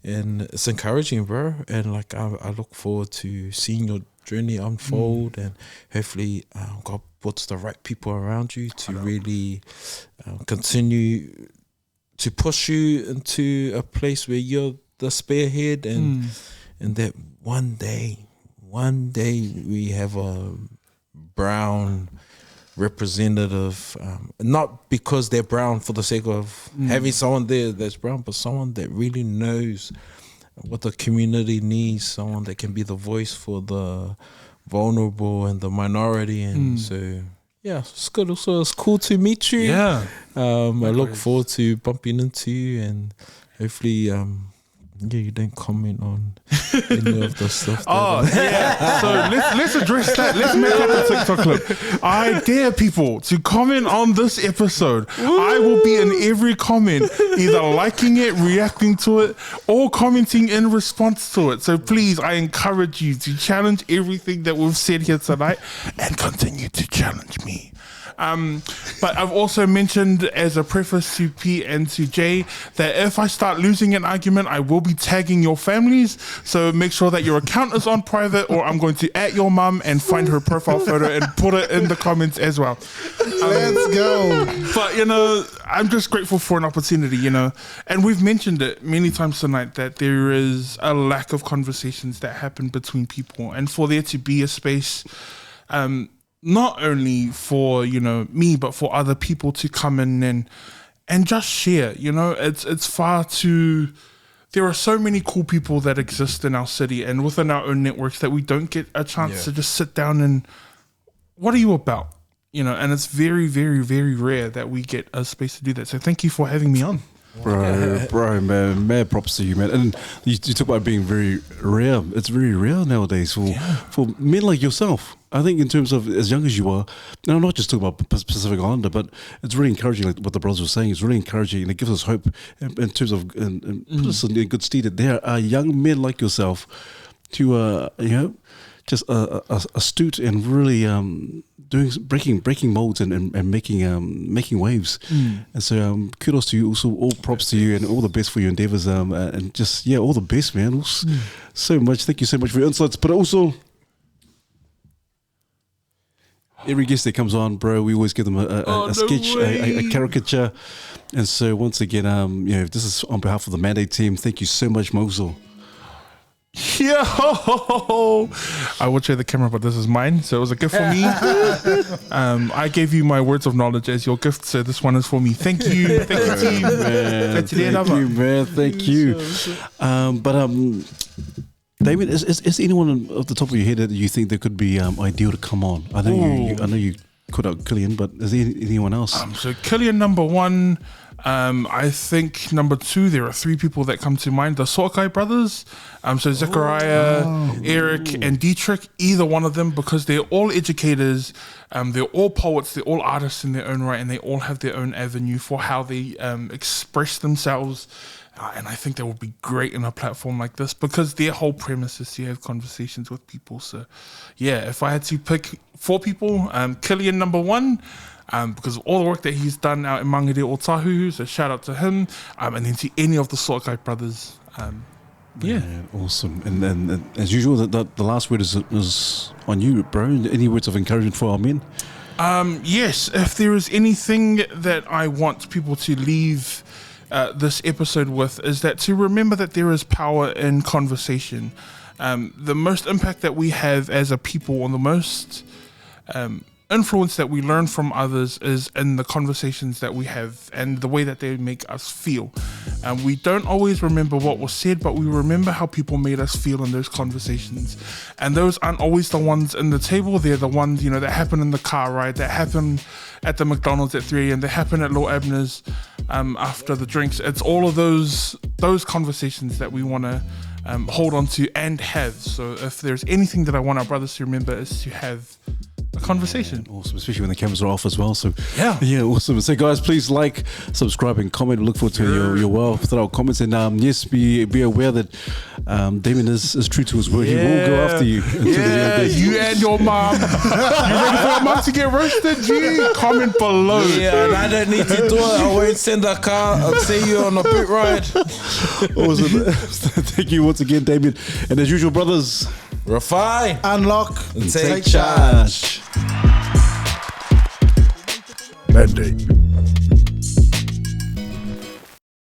and it's encouraging, bro. And like I look forward to seeing your journey unfold, and hopefully God puts the right people around you to really continue to push you into a place where you're the spearhead, and that one day we have a brown representative, not because they're brown for the sake of having someone there that's brown, but someone that really knows what the community needs, someone that can be the voice for the vulnerable and the minority. And so it's good. So it's cool to meet you. I look forward to bumping into you, and hopefully you don't comment on any of the stuff. So let's address that. Let's make up a TikTok clip. I dare people to comment on this episode. I will be in every comment, either liking it, reacting to it, or commenting in response to it. So please, I encourage you to challenge everything that we've said here tonight, and continue to challenge me. But I've also mentioned as a preface to Pete and to Jay that if I start losing an argument, I will be tagging your families. So make sure that your account is on private, or I'm going to @ your mum and find her profile photo and put it in the comments as well. Let's go. But, you know, I'm just grateful for an opportunity, you know. And we've mentioned it many times tonight that there is a lack of conversations that happen between people. And for there to be a space, not only for, you know, me, but for other people to come in and just share, you know, it's far too... There are so many cool people that exist in our city and within our own networks that we don't get a chance to just sit down and, what are you about? You know, and it's very, very, very rare that we get a space to do that. So thank you for having me on. Bro, man, mad props to you, man. And you talk about being very rare. It's very rare nowadays for men like yourself. I think in terms of as young as you are, and I'm not just talking about Pacific Islander, but it's really encouraging, like what the brothers were saying. It's really encouraging, and it gives us hope in terms of, and put us in good stead that there are young men like yourself who you know, just astute and really breaking molds and making waves. And so kudos to you, also all props to you, and all the best for your endeavors, and just all the best, man. So much, thank you so much for your insights. But also, every guest that comes on, bro, we always give them a sketch, a caricature. And so once again, you know, this is on behalf of the Mandate team. Thank you so much, Mosul. Yo, I would share the camera, but this is mine, so it was a gift for me. I gave you my words of knowledge as your gift, so this one is for me. Thank you, team. Thank you, man. Thank you. But David, is anyone off the top of your head that you think that could be ideal to come on? I know you called out Killian, but is there anyone else? So Killian, number one. I think number two, there are three people that come to mind. The Soakai brothers, so Zechariah, Eric, and Dietrich, either one of them, because they're all educators, they're all poets, they're all artists in their own right, and they all have their own avenue for how they express themselves. And I think that would be great in a platform like this, because their whole premise is to have conversations with people. So yeah, if I had to pick four people, Killian number one, because of all the work that he's done out in Mangere Otahu, so shout out to him, and then to any of the Soakai brothers. Man, awesome. And then as usual, the last word is on you, bro. Any words of encouragement for our men? Yes, if there is anything that I want people to leave this episode with, is that to remember that there is power in conversation. The most impact that we have as a people, and the most influence that we learn from others, is in the conversations that we have and the way that they make us feel. We don't always remember what was said, but we remember how people made us feel in those conversations. And those aren't always the ones in the table. They're the ones, you know, that happen in the car ride, that happen at the McDonald's at 3 a.m., that happen at Lord Abner's after the drinks. It's all of those conversations that we want to hold on to and have. So if there's anything that I want our brothers to remember, is to have a conversation. Man, awesome, especially when the cameras are off as well. So yeah, awesome. So guys, please like, subscribe, and comment. We look forward to your well comments. And yes, be aware that Damian is true to his word. He will go after you. You and your mom. You ready for your mom to get roasted? G, comment below. Yeah, and I don't need to do it. I won't send a car. I'll see you on a boot ride. Awesome. Thank you once again, Damian. And as usual, brothers, refine, unlock, and take charge. Mandate.